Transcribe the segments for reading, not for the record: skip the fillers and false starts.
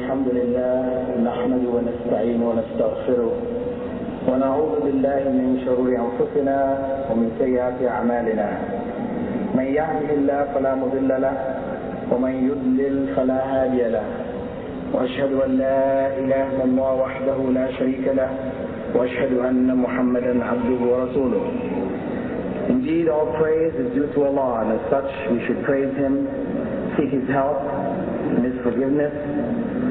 الحمد لله نحمده ونستعينه ونستغفره ونعوذ بالله من شرور أنفسنا ومن سيئات أعمالنا. من يهده الله فلا مضل له ومن يضلل فلا هادي له، وأشهد أن لا إله إلا الله وحده لا شريك له، وأشهد أن محمدا عبده ورسوله. Indeed, all praise is due to Allah, and as such we should praise Him, seek His help and His forgiveness,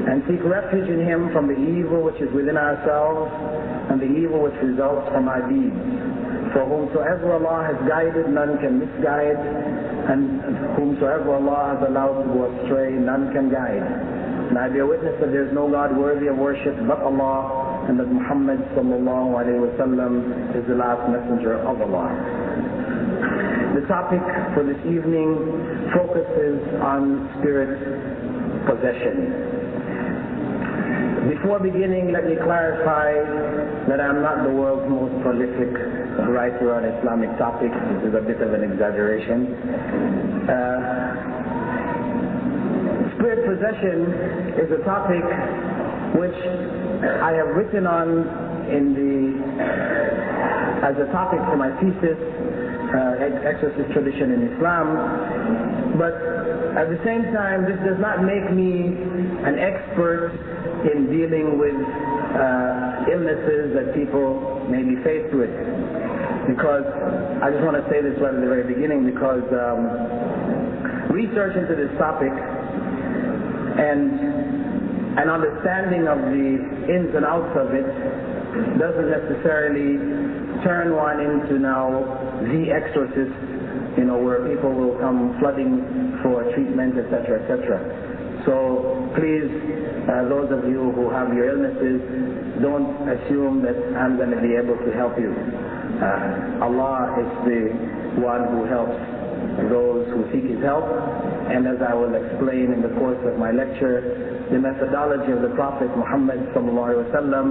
and seek refuge in Him from the evil which is within ourselves and the evil which results from our deeds. For whomsoever Allah has guided, none can misguide, and whomsoever Allah has allowed to go astray, none can guide. And I bear witness that there is no God worthy of worship but Allah, and that Muhammad sallallahu alayhi wa sallam is the last messenger of Allah. The topic for this evening focuses on spirit possession. Before beginning, let me clarify that I'm not the world's most prolific writer on Islamic topics. This is a bit of an exaggeration. Spirit possession is a topic which I have written on as a topic for my thesis, Exorcist Tradition in Islam. But at the same time, this does not make me an expert in dealing with illnesses that people may be faced with. Because I just want to say this right at the very beginning, because research into this topic and an understanding of the ins and outs of it doesn't necessarily turn one into now the exorcist, where people will come flooding for treatment, etc., etc. So please, those of you who have your illnesses, don't assume that I'm going to be able to help you. Allah is the one who helps those who seek His help, and as I will explain in the course of my lecture, the methodology of the Prophet Muhammad sallallahu alaihi wasallam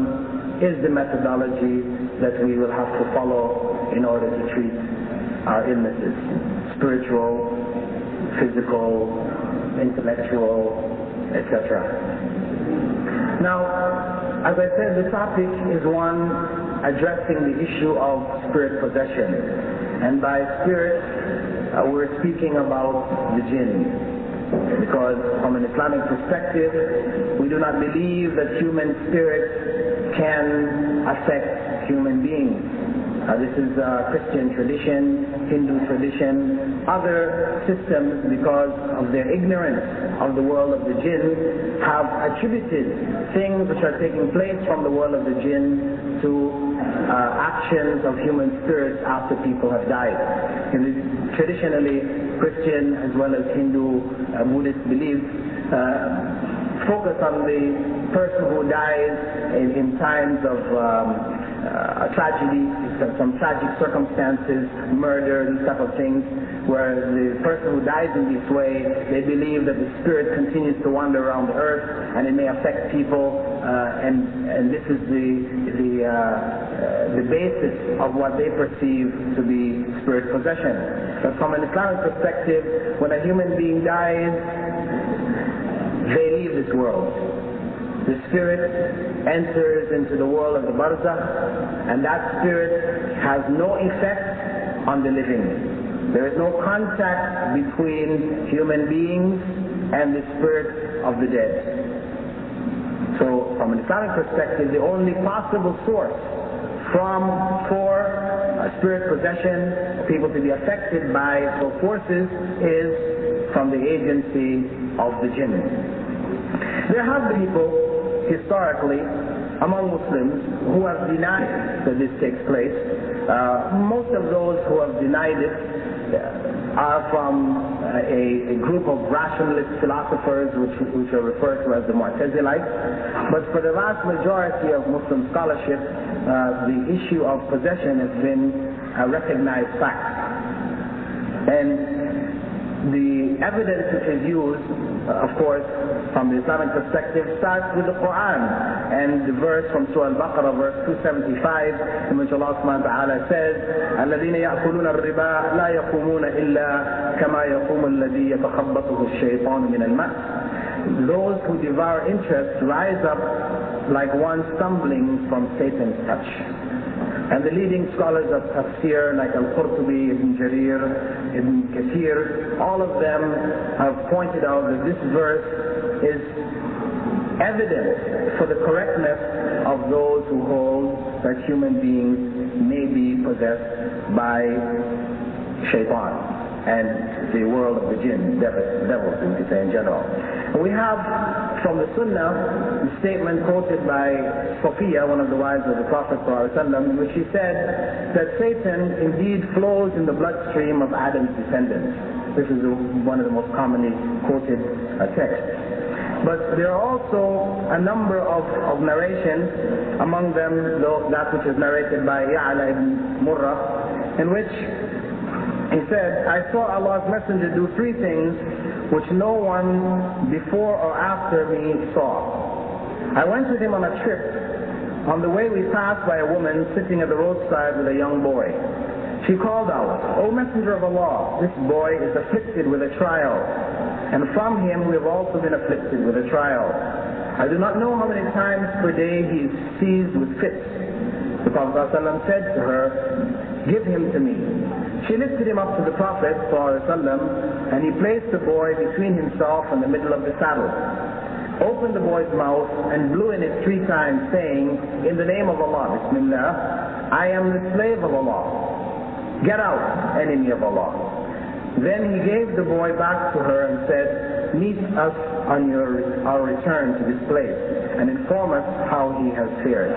is the methodology that we will have to follow in order to treat our illnesses: spiritual, physical, intellectual, etc. Now, as I said, the topic is one addressing the issue of spirit possession, and by spirit we're speaking about the jinn, because from an Islamic perspective we do not believe that human spirit can affect human beings. This is Christian tradition, Hindu tradition, other systems, because of their ignorance of the world of the jinn, have attributed things which are taking place from the world of the jinn to actions of human spirits after people have died. And traditionally, Christian as well as Hindu, Buddhist beliefs focus on the person who dies in times of tragedy, some tragic circumstances, murder, these type of things, where the person who dies in this way, they believe that the spirit continues to wander around the earth and it may affect people, and this is the basis of what they perceive to be spirit possession. But from an Islamic perspective, when a human being dies, they leave this world. The spirit enters into the world of the barzakh, and that spirit has no effect on the living. There is no contact between human beings and the spirit of the dead. So from an Islamic perspective, the only possible source for spirit possession, people to be affected by those forces, is from the agency of the jinn. There have been people historically among Muslims who have denied that this takes place. Most of those who have denied it are from a group of rationalist philosophers which are referred to as the Mu'tazilites. But for the vast majority of Muslim scholarship, the issue of possession has been a recognized fact. And the evidence which is used, of course, from the Islamic perspective, starts with the Quran and the verse from Surah Al-Baqarah, verse 275, in which Allah subhanahu wa ta'ala says, الَّذِينَ يَأْكُلُونَ الرِّبَا لَا يَقُومُونَ إِلَّا كَمَا يَقُومُ الَّذِي يَتَخَبَّطُهُ الشَّيْطَانُ مِنَ الْمَسِّ. those who devour interest rise up like one stumbling from Satan's touch. And the leading scholars of tafsir like Al-Qurtubi, Ibn Jarir, Ibn Kathir, all of them have pointed out that this verse is evidence for the correctness of those who hold that human beings may be possessed by shaitan and the world of the jinn, devils we could say in general. We have from the Sunnah the statement quoted by Sophia, one of the wives of the Prophet ﷺ, which she said that Satan indeed flows in the bloodstream of Adam's descendants. This is one of the most commonly quoted texts. But there are also a number of narrations, among them that which is narrated by Ya'la ibn Murrah, in which he said, I saw Allah's Messenger do three things which no one before or after me saw. I went with him on a trip. On the way we passed by a woman sitting at the roadside with a young boy. She called out, O Messenger of Allah, this boy is afflicted with a trial, and from him we have also been afflicted with a trial. I do not know how many times per day he is seized with fits. The Prophet ﷺ said to her, give him to me. She lifted him up to the Prophet ﷺ, and he placed the boy between himself and the middle of the saddle, opened the boy's mouth and blew in it 3 times, saying, in the name of Allah, Bismillah, I am the slave of Allah. Get out, enemy of Allah. Then he gave the boy back to her and said, meet us on our return to this place and inform us how he has fared.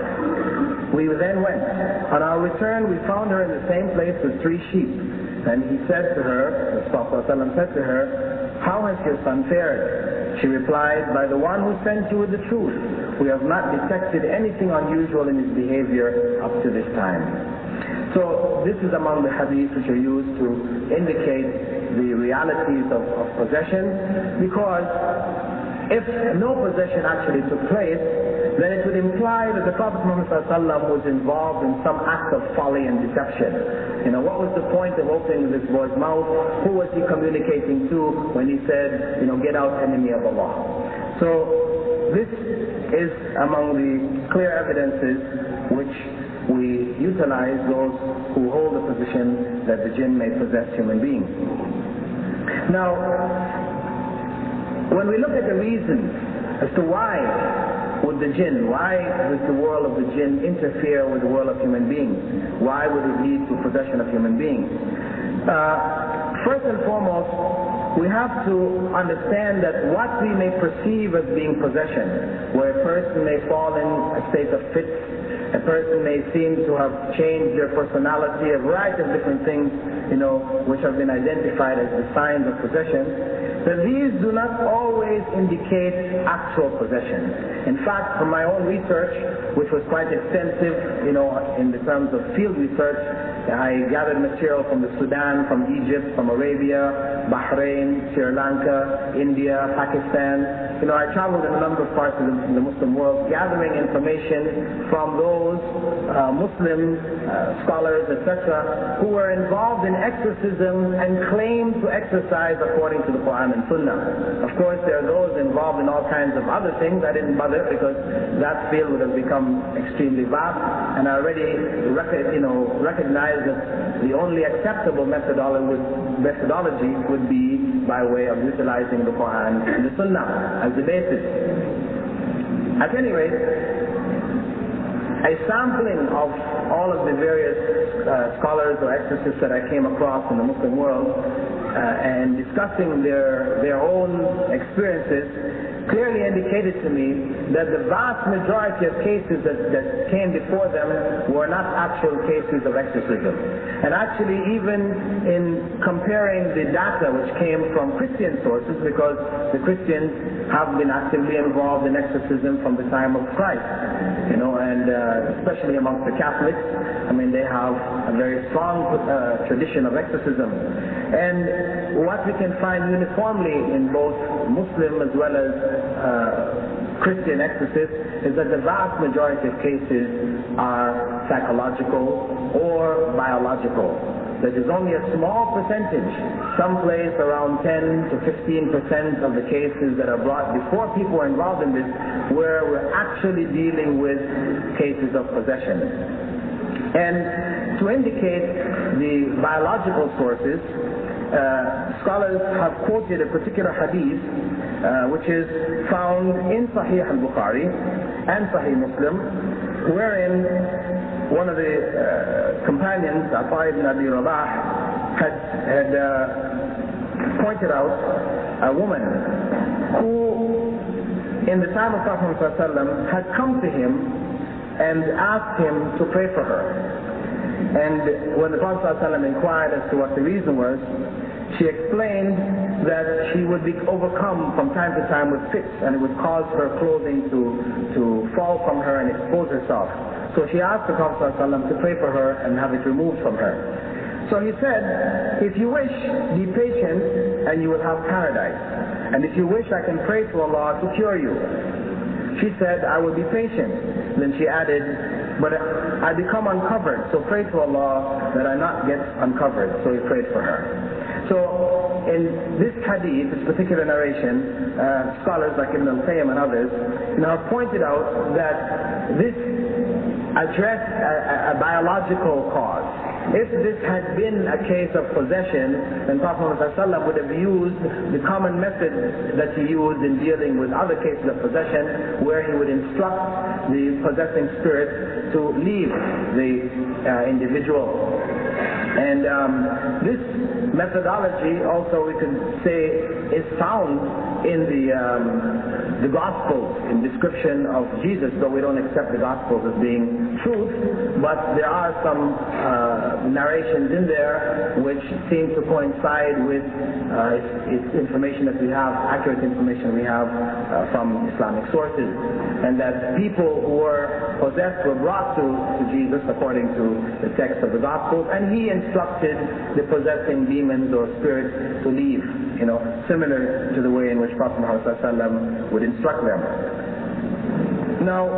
We then went. On our return, we found her in the same place with 3 sheep. And he said to her, the Prophet ﷺ said to her, how has your son fared? She replied, by the one who sent you with the truth. We have not detected anything unusual in his behavior up to this time. So this is among the hadiths which are used to indicate the realities of possession, because if no possession actually took place, then it would imply that the Prophet Muhammad ﷺ was involved in some act of folly and deception. You know, what was the point of opening this boy's mouth? Who was he communicating to when he said, get out, enemy of Allah? So this is among the clear evidences which we utilize, those who hold the position that the jinn may possess human beings. Now, when we look at the reasons as to why does the world of the jinn interfere with the world of human beings? Why would it lead to possession of human beings? First and foremost, we have to understand that what we may perceive as being possession, where a person may fall in a state of fits, a person may seem to have changed their personality, a variety of different things, which have been identified as the signs of possession, that these do not always indicate actual possession. In fact, from my own research, which was quite extensive, in the terms of field research, I gathered material from the Sudan, from Egypt, from Arabia, Bahrain, Sri Lanka, India, Pakistan. I traveled in a number of parts of the Muslim world, gathering information from those Muslim scholars, etc., who were involved in exorcism and claimed to exercise according to the Quran and Sunnah. Of course, there are those involved in all kinds of other things. I didn't bother because that field would have become extremely vast, and I already recognize that the only acceptable methodology would be by way of utilizing the Quran and the Sunnah as the basis. At any rate, a sampling of all of the various scholars or exorcists that I came across in the Muslim world and discussing their own experiences clearly indicated to me that the vast majority of cases that came before them were not actual cases of exorcism. And actually, even in comparing the data which came from Christian sources, because the Christians have been actively involved in exorcism from the time of Christ, and especially amongst the Catholics, they have a very strong tradition of exorcism. And what we can find uniformly in both Muslim as well as Christian exorcists is that the vast majority of cases are psychological or biological. that is only a small percentage, someplace around 10 to 15% of the cases that are brought before people are involved in this, where we're actually dealing with cases of possession. And to indicate the biological sources, scholars have quoted a particular hadith which is found in Sahih al-Bukhari and Sahih Muslim, wherein one of the companions, Atta ibn Abi Rabah, had pointed out a woman who, in the time of Prophet ﷺ, had come to him and asked him to pray for her. And when the Prophet ﷺ inquired as to what the reason was, she explained that she would be overcome from time to time with fits, and it would cause her clothing to fall from her and expose herself. So she asked the Prophet ﷺ to pray for her and have it removed from her. So he said, if you wish, be patient and you will have paradise. And if you wish, I can pray to Allah to cure you. She said, I will be patient. Then she added, but I become uncovered, so pray to Allah that I not get uncovered. So he prayed for her. So in this hadith, this particular narration, scholars like Ibn al-Qayyim and others have pointed out that this addressed a biological cause. If this had been a case of possession, then Prophet ﷺ would have used the common method that he used in dealing with other cases of possession, where he would instruct the possessing spirit to leave the individual. And this methodology also, we can say, is found in the Gospels, in description of Jesus, though we don't accept the Gospels as being truth, but there are some narrations in there which seem to coincide with information that we have, accurate information we have from Islamic sources, and that people who were possessed were brought to Jesus according to the text of the Gospels, and he instructed the possessing demons or spirits to leave, similar to the way in which Prophet Muhammad ﷺ would instruct them. Now,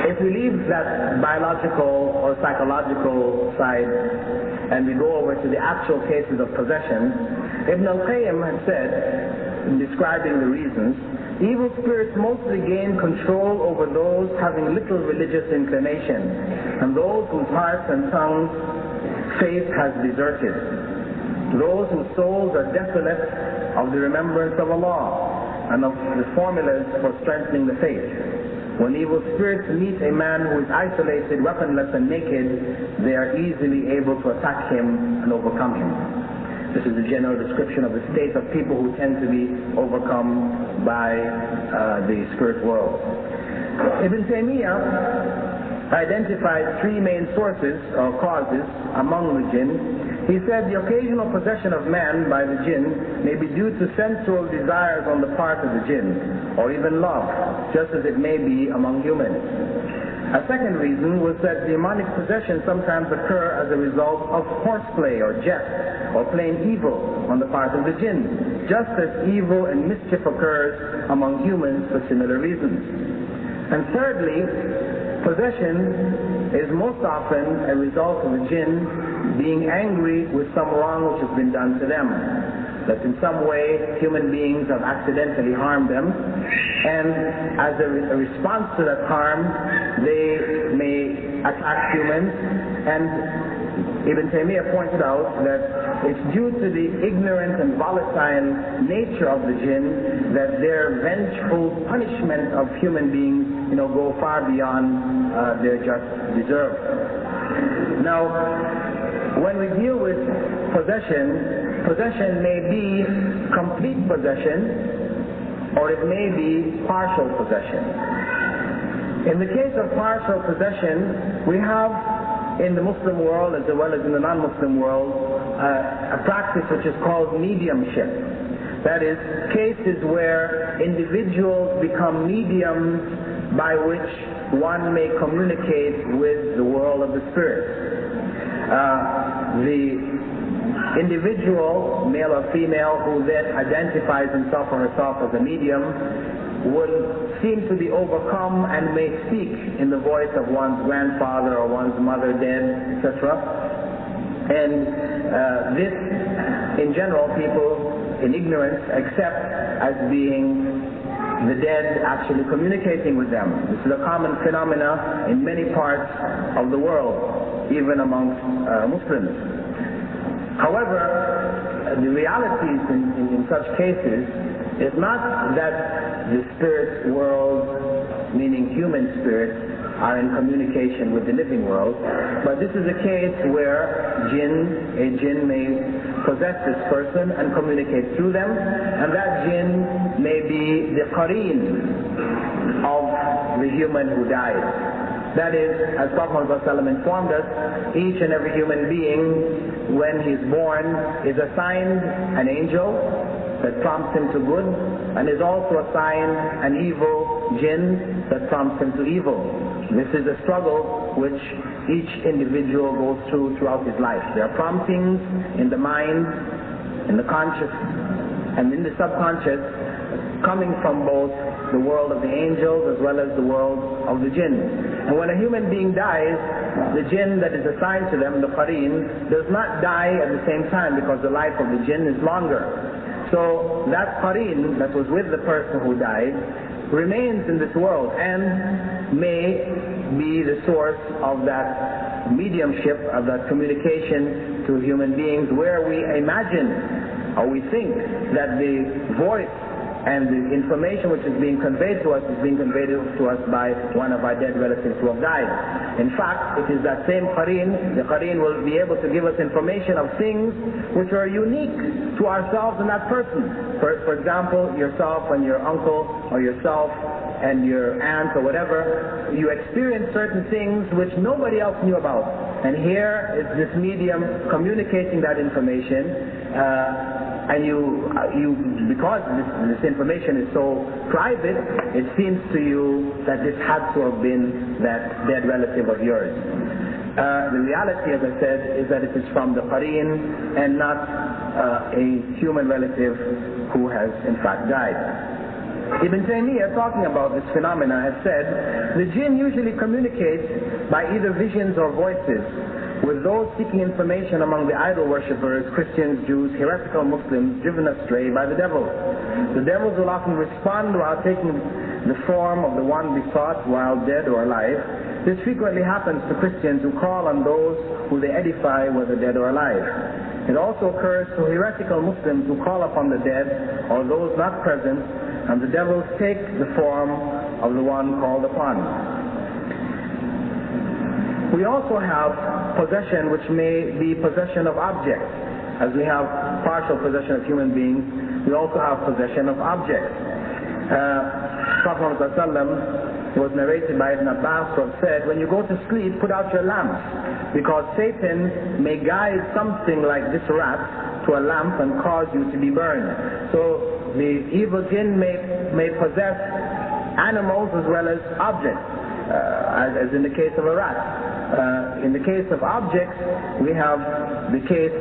if we leave that biological or psychological side and we go over to the actual cases of possession, Ibn al-Qayyim had said, in describing the reasons, evil spirits mostly gain control over those having little religious inclination, and those whose hearts and tongues faith has deserted, those whose souls are desolate of the remembrance of Allah and of the formulas for strengthening the faith. When evil spirits meet a man who is isolated, weaponless and naked, they are easily able to attack him and overcome him. This is a general description of the state of people who tend to be overcome by the spirit world. Ibn Taymiyyah identified three main sources or causes among the jinn. He said the occasional possession of man by the jinn may be due to sensual desires on the part of the jinn, or even love, just as it may be among humans. A second reason was that demonic possession sometimes occur as a result of horseplay or jest, or plain evil on the part of the jinn, just as evil and mischief occurs among humans for similar reasons. And thirdly, possession is most often a result of the jinn being angry with some wrong which has been done to them. That in some way human beings have accidentally harmed them, and as a response to that harm, they may attack humans. And Ibn Taymiyyah pointed out that it's due to the ignorant and volatile nature of the jinn that their vengeful punishment of human beings, go far beyond their just deserve. Now, when we deal with possession may be complete possession, or it may be partial possession. In the case of partial possession, we have in the Muslim world as well as in the non-Muslim world a practice which is called mediumship. That is, cases where individuals become mediums by which one may communicate with the world of the spirit. The individual, male or female, who then identifies himself or herself as a medium, would seem to be overcome and may speak in the voice of one's grandfather or one's mother dead, etc. And this, in general, people in ignorance accept as being the dead actually communicating with them. This is a common phenomena in many parts of the world, even amongst Muslims. However, the realities in such cases is not that the spirit world, meaning human spirits, are in communication with the living world, but this is a case where a jinn may possess this person and communicate through them, and that jinn may be the qareen of the human who dies. That is, as Prophet ﷺ informed us, each and every human being, when he's born, is assigned an angel that prompts him to good, and is also assigned an evil jinn that prompts him to evil. This is a struggle which each individual goes through throughout his life. There are promptings in the mind, in the conscious, and in the subconscious, coming from both the world of the angels as well as the world of the jinn. And when a human being dies, the jinn that is assigned to them, the qareen, does not die at the same time because the life of the jinn is longer. So that qareen that was with the person who died remains in this world and may be the source of that mediumship, of that communication to human beings, where we imagine or we think that the voice and the information which is being conveyed to us is being conveyed to us by one of our dead relatives who have died. In fact, it is that same qareen, the qareen will be able to give us information of things which are unique to ourselves and that person. For example, yourself and your uncle, or yourself and your aunt or whatever, you experience certain things which nobody else knew about. And here is this medium communicating that information, and because this information is so private, it seems to you that this had to have been that dead relative of yours. The reality, as I said, is that it is from the qareen and not a human relative who has in fact died. Ibn Taymiyyah, talking about this phenomena, has said, the jinn usually communicates by either visions or voices with those seeking information among the idol worshippers, Christians, Jews, heretical Muslims, driven astray by the devil. The devils will often respond while taking the form of the one besought while dead or alive. This frequently happens to Christians who call on those who they edify, whether dead or alive. It also occurs to heretical Muslims who call upon the dead or those not present, and the devils take the form of the one called upon. We also have possession which may be possession of objects. As we have partial possession of human beings, we also have possession of objects. Prophet ﷺ, was narrated by Ibn Abbas, who said, when you go to sleep, put out your lamps, because Satan may guide something like this rat to a lamp and cause you to be burned. So the evil jinn may possess animals as well as objects, as in the case of a rat. In the case of objects, we have the case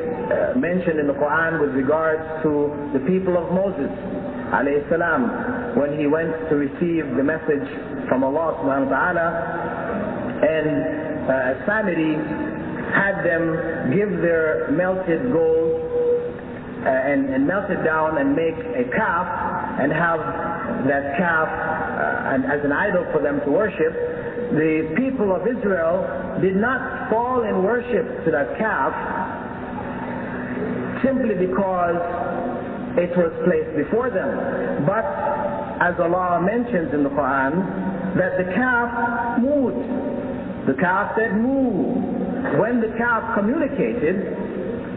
mentioned in the Quran with regards to the people of Moses, alayhi salam, when he went to receive the message from Allah subhanahu wa ta'ala, and as family had them give their melted gold and melt it down and make a calf and have that calf as an idol for them to worship. The people of Israel did not fall in worship to that calf simply because it was placed before them, but as Allah mentions in the Quran, that the calf moved. The calf said, move. When the calf communicated,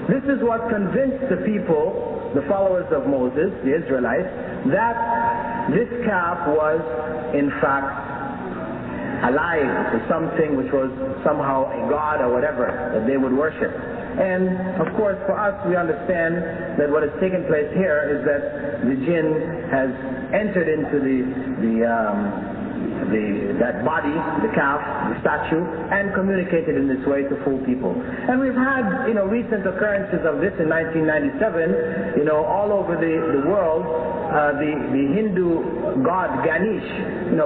this is what convinced the people, the followers of Moses, the Israelites, that this calf was in fact alive. It was something which was somehow a god or whatever that they would worship. And of course, for us, we understand that what has taken place here is that the jinn has entered into that body, the calf, the statue, and communicated in this way to fool people. And we've had, recent occurrences of this in 1997, all over the world. the Hindu god Ganesh,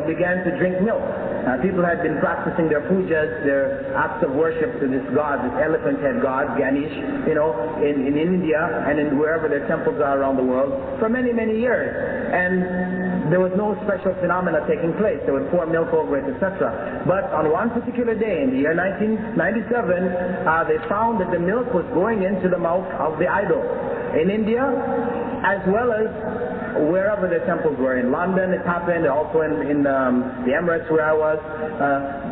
began to drink milk. People had been practicing their pujas, their acts of worship to this god, this elephant head god, Ganesh, in India and in wherever their temples are around the world for many, many years. And there was no special phenomena taking place. They would pour milk over it, etc. But on one particular day in the year 1997, they found that the milk was going into the mouth of the idol in India, as well as wherever the temples were. In London it happened, also in the Emirates where I was.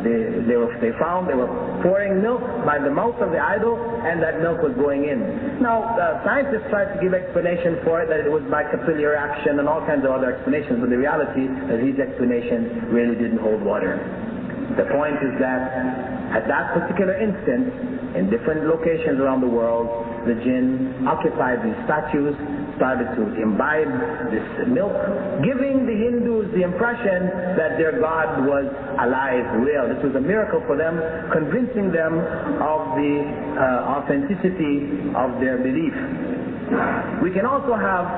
They found they were pouring milk by the mouth of the idol, and that milk was going in. Now, scientists tried to give explanation for it, that it was by capillary action and all kinds of other explanations, but the reality is these explanations really didn't hold water. The point is that at that particular instance, in different locations around the world, the jinn occupied these statues, started to imbibe this milk, giving the Hindus the impression that their god was alive, real. This was a miracle for them, convincing them of the authenticity of their belief. We can also have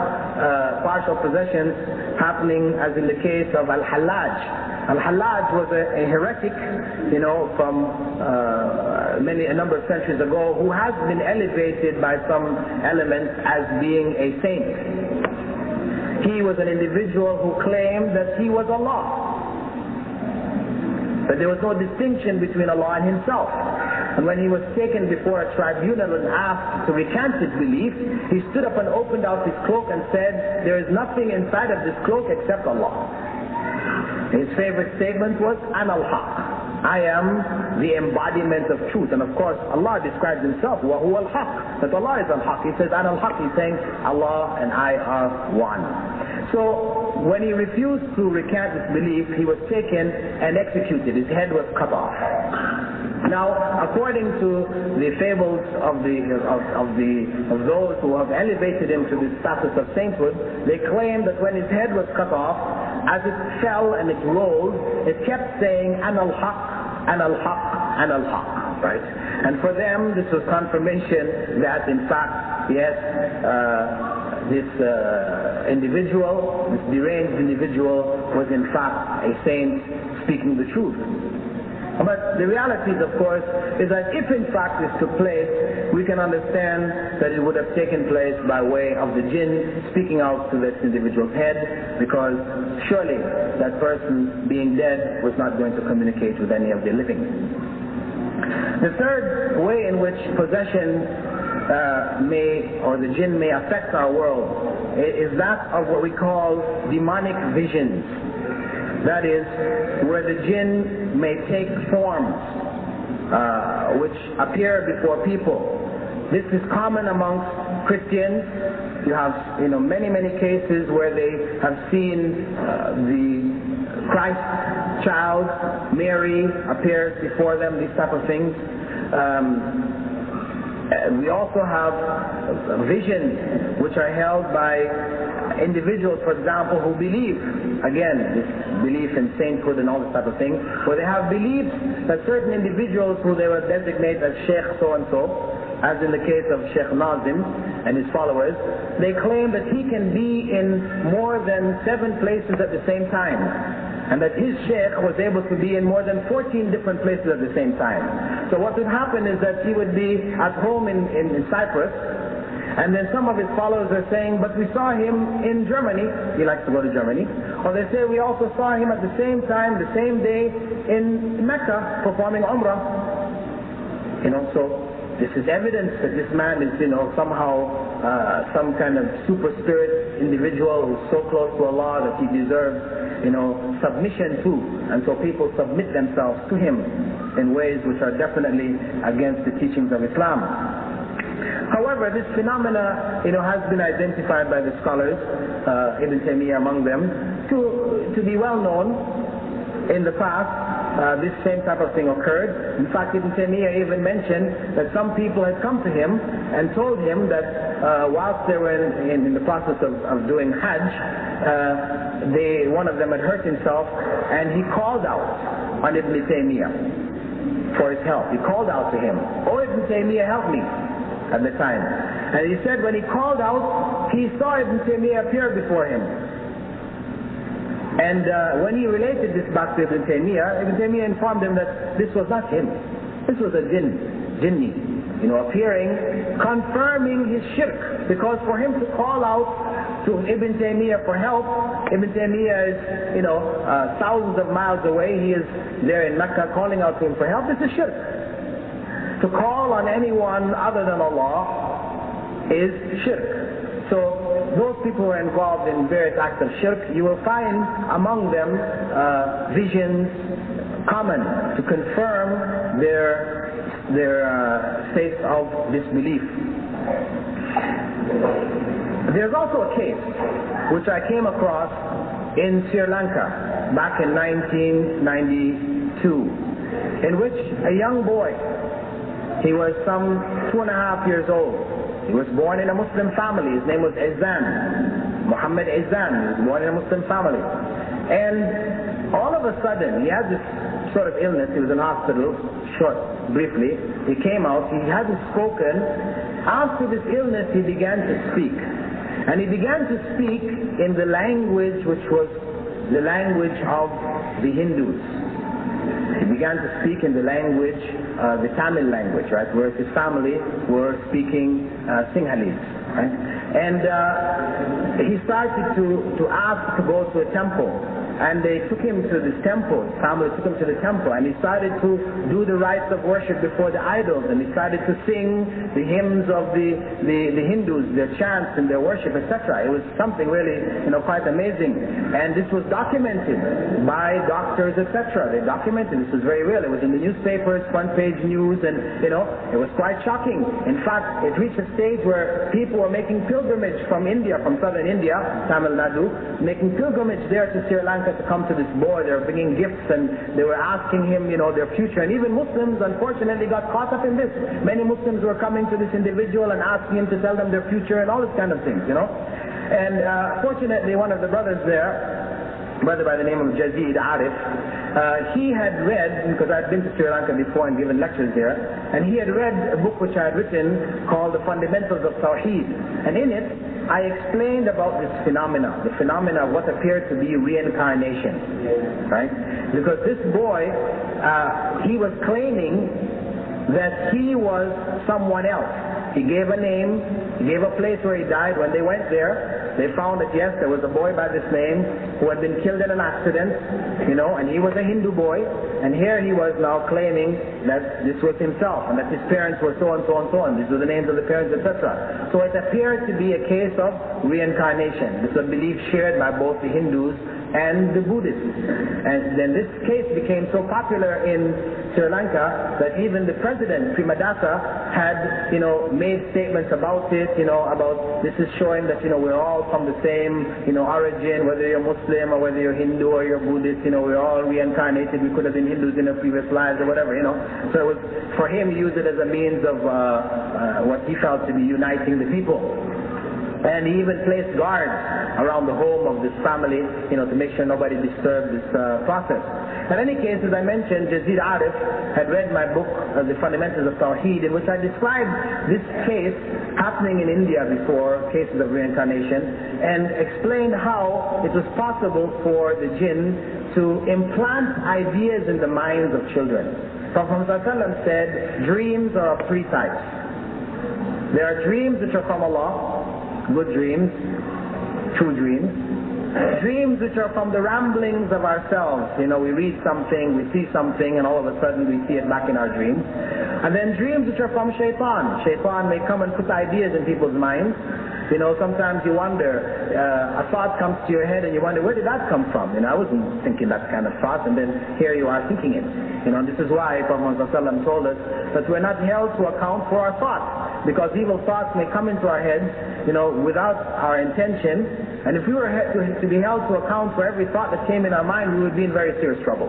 partial possessions happening, as in the case of Al-Hallaj. Al-Hallaj was a heretic, from a number of centuries ago, who has been elevated by some elements as being a saint. He was an individual who claimed that he was Allah, but there was no distinction between Allah and himself. And when he was taken before a tribunal and asked to recant his belief, he stood up and opened out his cloak and said, "There is nothing inside of this cloak except Allah." His favorite statement was, "Ana al-Haq." I am the embodiment of truth. And of course, Allah describes himself, wa huwa al-Haq, that Allah is al-Haq. He says, "Ana al-Haq." He's saying, Allah and I are one. So, when he refused to recant his belief, he was taken and executed. His head was cut off. Now, according to the fables of those who have elevated him to the status of sainthood, they claim that when his head was cut off, as it fell and it rolled, it kept saying, "Ana al-Haq, ana al-Haq, ana al-Haq," right? And for them, this was confirmation that, in fact, yes, this individual, this deranged individual, was in fact a saint speaking the truth. But the reality, of course, is that if in fact this took place, we can understand that it would have taken place by way of the jinn speaking out to this individual's head, because surely that person being dead was not going to communicate with any of the living. The third way in which possession the jinn may affect our world is that of what we call demonic visions. That is, where the jinn may take forms which appear before people. This is common amongst Christians. You have, many, many cases where they have seen the Christ child, Mary, appears before them, these type of things. We also have visions which are held by individuals, for example, who believe, again, this belief in sainthood and all this type of thing, where they have beliefs that certain individuals who they will designate as Sheikh so-and-so, as in the case of Sheikh Nazim and his followers, they claim that he can be in more than 7 places at the same time, and that his Sheikh was able to be in more than 14 different places at the same time. So what would happen is that he would be at home in Cyprus, and then some of his followers are saying, "But we saw him in Germany." He likes to go to Germany. Or they say, "We also saw him at the same time, the same day in Mecca performing Umrah." So this is evidence that this man is, somehow some kind of super spirit individual who's so close to Allah that he deserves, submission to. And so people submit themselves to him in ways which are definitely against the teachings of Islam. However, this phenomena, has been identified by the scholars, Ibn Taymiyyah among them, to be well known. In the past, this same type of thing occurred. In fact, Ibn Taymiyyah even mentioned that some people had come to him and told him that whilst they were in the process of doing Hajj, one of them had hurt himself, and he called out on Ibn Taymiyyah for his help. He called out to him, "Oh, Ibn Taymiyyah, help me," at the time. And he said when he called out, he saw Ibn Taymiyyah appear before him. And when he related this back to Ibn Taymiyyah informed him that this was not him. This was a jinni, appearing, confirming his shirk. Because for him to call out to Ibn Taymiyyah for help, Ibn Taymiyyah is, thousands of miles away. He is there in Mecca calling out to him for help. This is shirk. To call on anyone other than Allah is shirk. So those people who are involved in various acts of shirk, you will find among them visions common to confirm their state of disbelief. There's also a case which I came across in Sri Lanka back in 1992, in which a young boy, he was some 2.5 years old. He was born in a Muslim family. His name was Izan, Muhammad Izan. He was born in a Muslim family. And all of a sudden, he had this sort of illness. He was in hospital, briefly. He came out. He hadn't spoken. After this illness, he began to speak. And he began to speak in the language which was the language of the Hindus. He began to speak in the language, the Tamil language, right? Whereas his family were speaking Sinhalese, right? And he started to ask to go to a temple. And they took him to this temple. His family took him to the temple, and he started to do the rites of worship before the idols, and he started to sing the hymns of the Hindus, their chants and their worship, etc. It was something really, quite amazing. And this was documented by doctors, etc. They documented this was very real. It was in the newspapers, front page news, and it was quite shocking. In fact, it reached a stage where people were making pilgrimage from India, from southern India, Tamil Nadu, making pilgrimage there to Sri Lanka to come to this boy. They were bringing gifts, and they were asking him, their future. And even Muslims, unfortunately, got caught up in this. Many Muslims were coming to this individual and asking him to tell them their future and all this kind of things, And fortunately, one of the brothers there, brother by the name of Jazid Arif, he had read, because I'd been to Sri Lanka before and given lectures there, and he had read a book which I had written called The Fundamentals of Tawheed. And in it, I explained about this phenomena, the phenomena of what appeared to be reincarnation, right? Because this boy, he was claiming that he was someone else. He gave a name, he gave a place where he died. When they went there, they found that yes, there was a boy by this name who had been killed in an accident, and he was a Hindu boy, and here he was now claiming that this was himself, and that his parents were so and so and so, and these were the names of the parents, etc. So it appeared to be a case of reincarnation. This was a belief shared by both the Hindus and the Buddhists. And then this case became so popular in Sri Lanka that even the president, Premadasa, had, made statements about it, about this is showing that, we're all from the same, origin, whether you're Muslim or whether you're Hindu or you're Buddhist, we're all reincarnated. We could have been Hindus in our previous lives or whatever, So it was, for him, he used it as a means of what he felt to be uniting the people. And he even placed guards around the home of this family, to make sure nobody disturbed this process. In any case, as I mentioned, Jazid Arif had read my book, The Fundamentals of Tawheed, in which I described this case happening in India before, cases of reincarnation, and explained how it was possible for the jinn to implant ideas in the minds of children. Prophet ﷺ said, dreams are of three types. There are dreams which are from Allah, good dreams, true dreams. Dreams which are from the ramblings of ourselves. We read something, we see something, and all of a sudden we see it back in our dreams. And then dreams which are from shaitan. Shaitan may come and put ideas in people's minds. Sometimes you wonder, a thought comes to your head and you wonder, where did that come from? I wasn't thinking that kind of thought, and then here you are thinking it. This is why Prophet ﷺ told us that we're not held to account for our thoughts, because evil thoughts may come into our heads, without our intention, and if we were to be held to account for every thought that came in our mind, we would be in very serious trouble.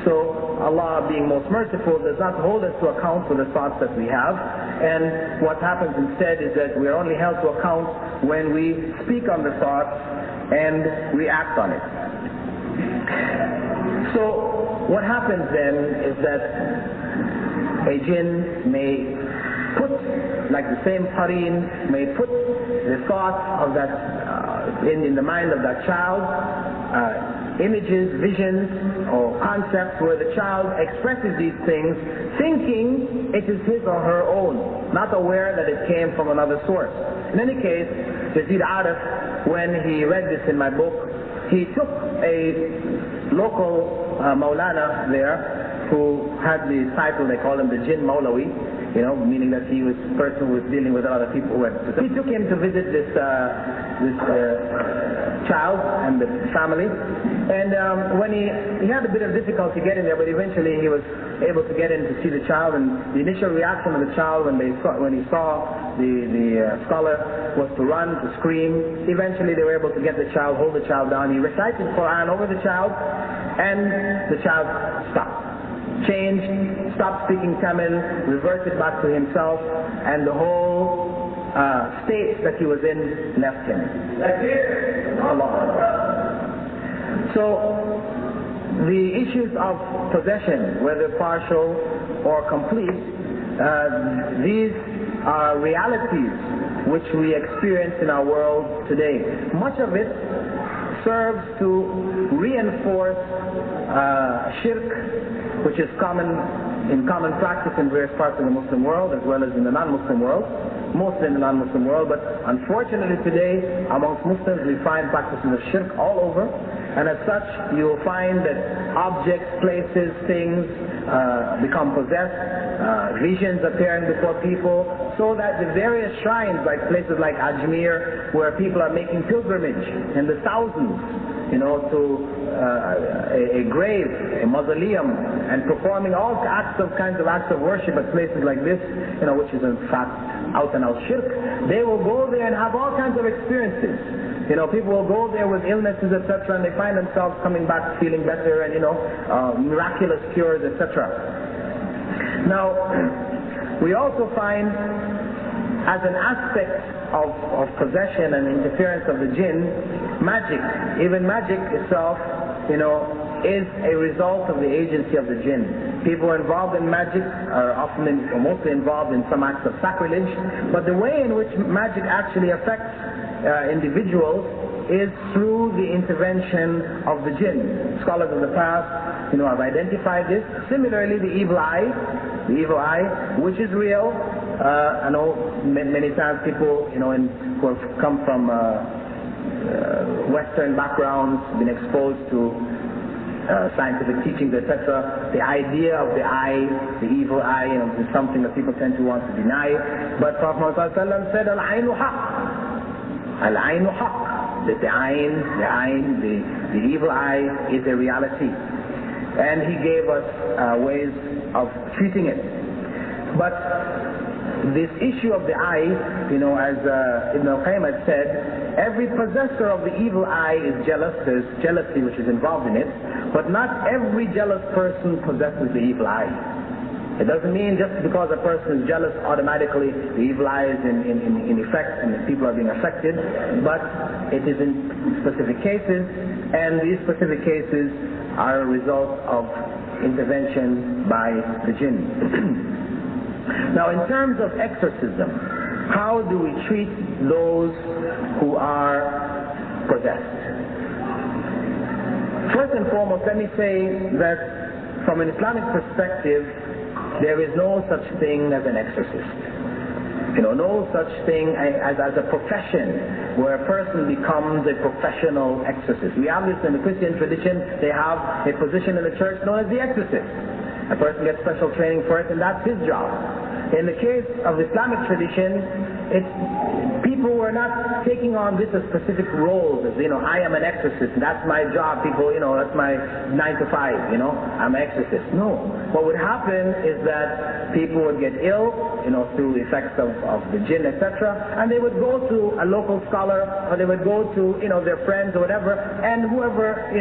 So Allah, being most merciful, does not hold us to account for the thoughts that we have, and what happens instead is that we are only held to account when we speak on the thoughts and we act on it. So what happens then is that a jinn may put, like the same qareen, may put the thoughts of that in the mind of that child, images, visions, or concepts where the child expresses these things thinking it is his or her own, not aware that it came from another source. In any case, Yazid Arif, when he read this in my book, he took a local Maulana there who had the title, they call him the Jinn Maulawi, meaning that he was a person who was dealing with a lot of people who had... He took him to visit this child and the family, and when he had a bit of difficulty getting there, but eventually he was able to get in to see the child, and the initial reaction of the child when he saw the scholar was to run, to scream. Eventually they were able to get the child, hold the child down. He recited Quran over the child, and the child stopped. Changed, stopped speaking Tamil, reverted back to himself, and the whole state that he was in left him. Allah. So the issues of possession, whether partial or complete, these are realities which we experience in our world today. Much of it serves to reinforce shirk, which is in common practice in various parts of the Muslim world as well as in the non-Muslim world, mostly in the non-Muslim world, but unfortunately today amongst Muslims we find practices of shirk all over, and as such you will find that objects, places, things become possessed, visions appearing before people, so that the various shrines, like places like Ajmer, where people are making pilgrimage in the thousands, to a grave, a mausoleum, and performing all kinds of acts of worship at places like this, which is in fact out and out shirk. They will go there and have all kinds of experiences. People will go there with illnesses, etc., and they find themselves coming back feeling better, and miraculous cures, etc. Now, we also find, as an aspect of possession and interference of the jinn, magic. Even magic itself, is a result of the agency of the jinn. People involved in magic are often or mostly involved in some acts of sacrilege, but the way in which magic actually affects individuals is through the intervention of the jinn. Scholars of the past, have identified this. Similarly, the evil eye, which is real. I know many times people, who have come from Western backgrounds, been exposed to scientific teachings, etc. The idea of the eye, the evil eye, is something that people tend to want to deny. But Prophet ﷺ said, "Al-Ainu haq." Al-Ainu haq. That the evil eye is a reality. And he gave us ways of treating it. But this issue of the eye, as Ibn al-Qayyim had said, every possessor of the evil eye is jealous. There's jealousy which is involved in it, but not every jealous person possesses the evil eye. It doesn't mean just because a person is jealous automatically the evil eye is in effect and people are being affected, but it is in specific cases, and these specific cases are a result of intervention by the jinn. Now, in terms of exorcism, how do we treat those who are possessed? First and foremost, let me say that from an Islamic perspective, there is no such thing as an exorcist. No such thing as a profession where a person becomes a professional exorcist. We have this in the Christian tradition. They have a position in the church known as the exorcist. A person gets special training for it, and that's his job. In the case of Islamic tradition, people were not taking on this as specific roles, as I am an exorcist, that's my job, people, that's my 9 to 5, I'm an exorcist. No. What would happen is that people would get ill, through the effects of the jinn, etc., and they would go to a local scholar, or they would go to, their friends or whatever, and whoever,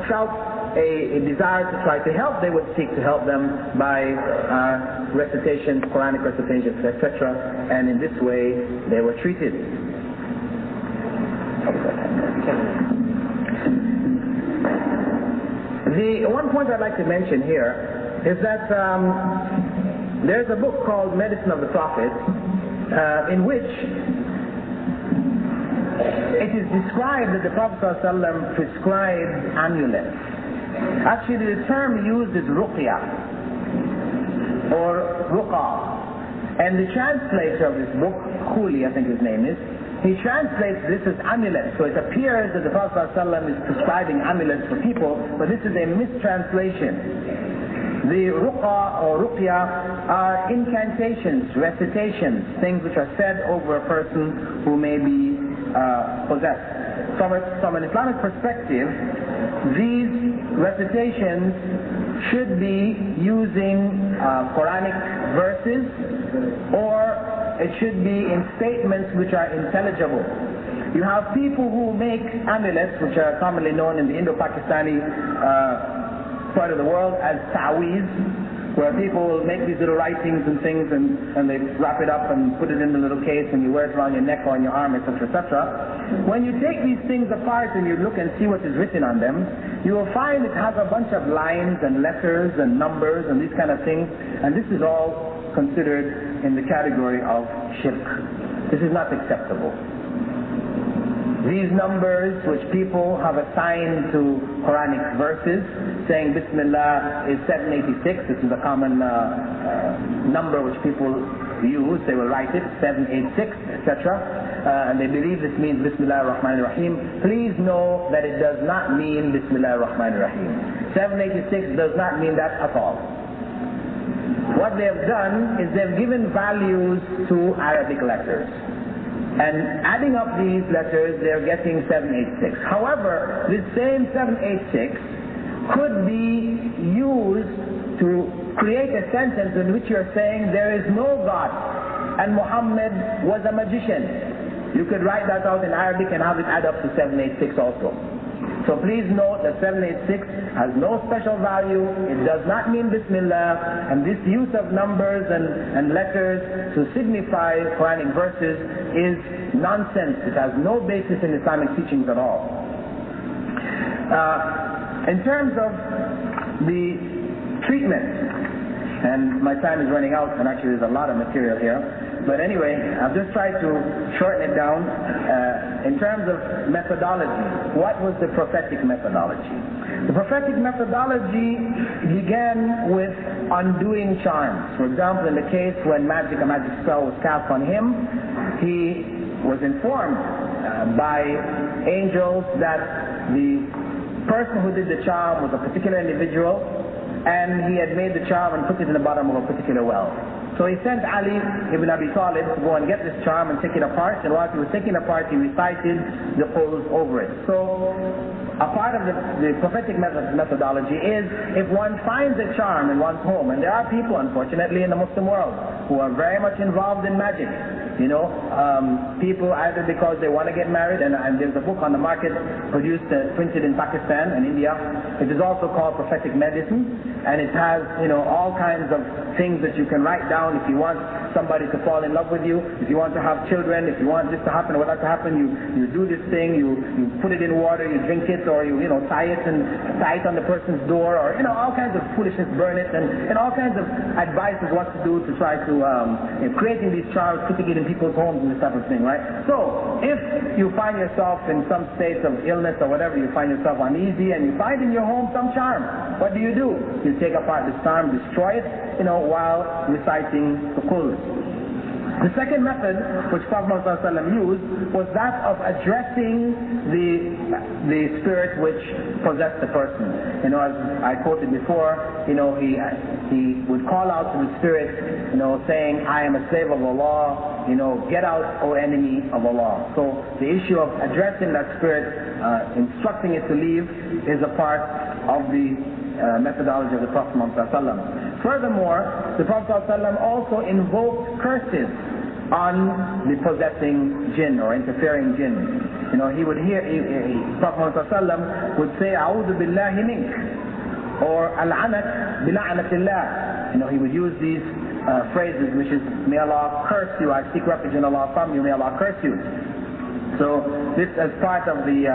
felt a desire to try to help, they would seek to help them by recitations, Quranic recitations, etc., and in this way they were treated. The one point I'd like to mention here is that there's a book called Medicine of the Prophet, in which it is described that the Prophet ﷺ prescribed amulets. Actually, the term used is ruqya or ruqa. And the translator of this book, Khuli, I think his name is, he translates this as amulets. So it appears that the Prophet ﷺ is prescribing amulets for people, but this is a mistranslation. The ruqa or ruqya are incantations, recitations, things which are said over a person who may be possessed. From an Islamic perspective, these recitations should be using Quranic verses, or it should be in statements which are intelligible. You have people who make amulets, which are commonly known in the Indo-Pakistani part of the world as ta'weez, where people will make these little writings and things, and they wrap it up and put it in a little case, and you wear it around your neck or on your arm, etc., etc. When you take these things apart and you look and see what is written on them, you will find it has a bunch of lines and letters and numbers and these kind of things, and this is all considered in the category of shirk. This is not acceptable. These numbers which people have assigned to Quranic verses, saying Bismillah is 786, this is a common number which people use, they will write it, 786, etc. And they believe this means Bismillah ar-Rahman ar-Rahim. Please know that it does not mean Bismillah ar-Rahman ar-Rahim. 786 does not mean that at all. What they have done is they've given values to Arabic letters. And adding up these letters, they're getting 786. However, this same 786 could be used to create a sentence in which you're saying there is no God and Muhammad was a magician. You could write that out in Arabic and have it add up to 786 also. So please note that 786 has no special value, it does not mean Bismillah, and this use of numbers and letters to signify Quranic verses is nonsense. It has no basis in Islamic teachings at all. In terms of the treatment, and my time is running out, and actually there's a lot of material here, but anyway, I've just tried to shorten it down. In terms of methodology, what was the prophetic methodology? The prophetic methodology began with undoing charms. For example, in the case when a magic spell was cast on him, he was informed by angels that the person who did the charm was a particular individual, and he had made the charm and put it in the bottom of a particular well. So he sent Ali ibn Abi Talib to go and get this charm and take it apart, and while he was taking it apart, he recited the qul's over it. So a part of the prophetic methodology is if one finds a charm in one's home, and there are people, unfortunately, in the Muslim world who are very much involved in magic. You know, people either because they want to get married, and there's a book on the market printed in Pakistan and India. It is also called Prophetic Medicine, and it has, you know, all kinds of things that you can write down if you want somebody to fall in love with you, if you want to have children, if you want this to happen or that to happen, you do this thing, you put it in water, you drink it, or you tie it on the person's door, or all kinds of foolishness, burn it, and all kinds of advice of what to do to try to creating these charms, putting it in people's homes and this type of thing, right? So if you find yourself in some state of illness or whatever, you find yourself uneasy and you find in your home some charm, what do? You take apart this charm, destroy it, while reciting the qul. The second method which Prophet ﷺ used was that of addressing the spirit which possessed the person. As I quoted before, he would call out to the spirit, saying, I am a slave of Allah, get out, O enemy of Allah. So the issue of addressing that spirit, instructing it to leave, is a part of the methodology of the Prophet ﷺ. Furthermore, the Prophet ﷺ also invoked curses on the possessing jinn or interfering jinn. He would hear, Prophet ﷺ would say, A'udhu billahi mink, or Al-anak bila'anatillah. He would use these phrases, which is, may Allah curse you, I seek refuge in Allah from you, may Allah curse you. So this as part of the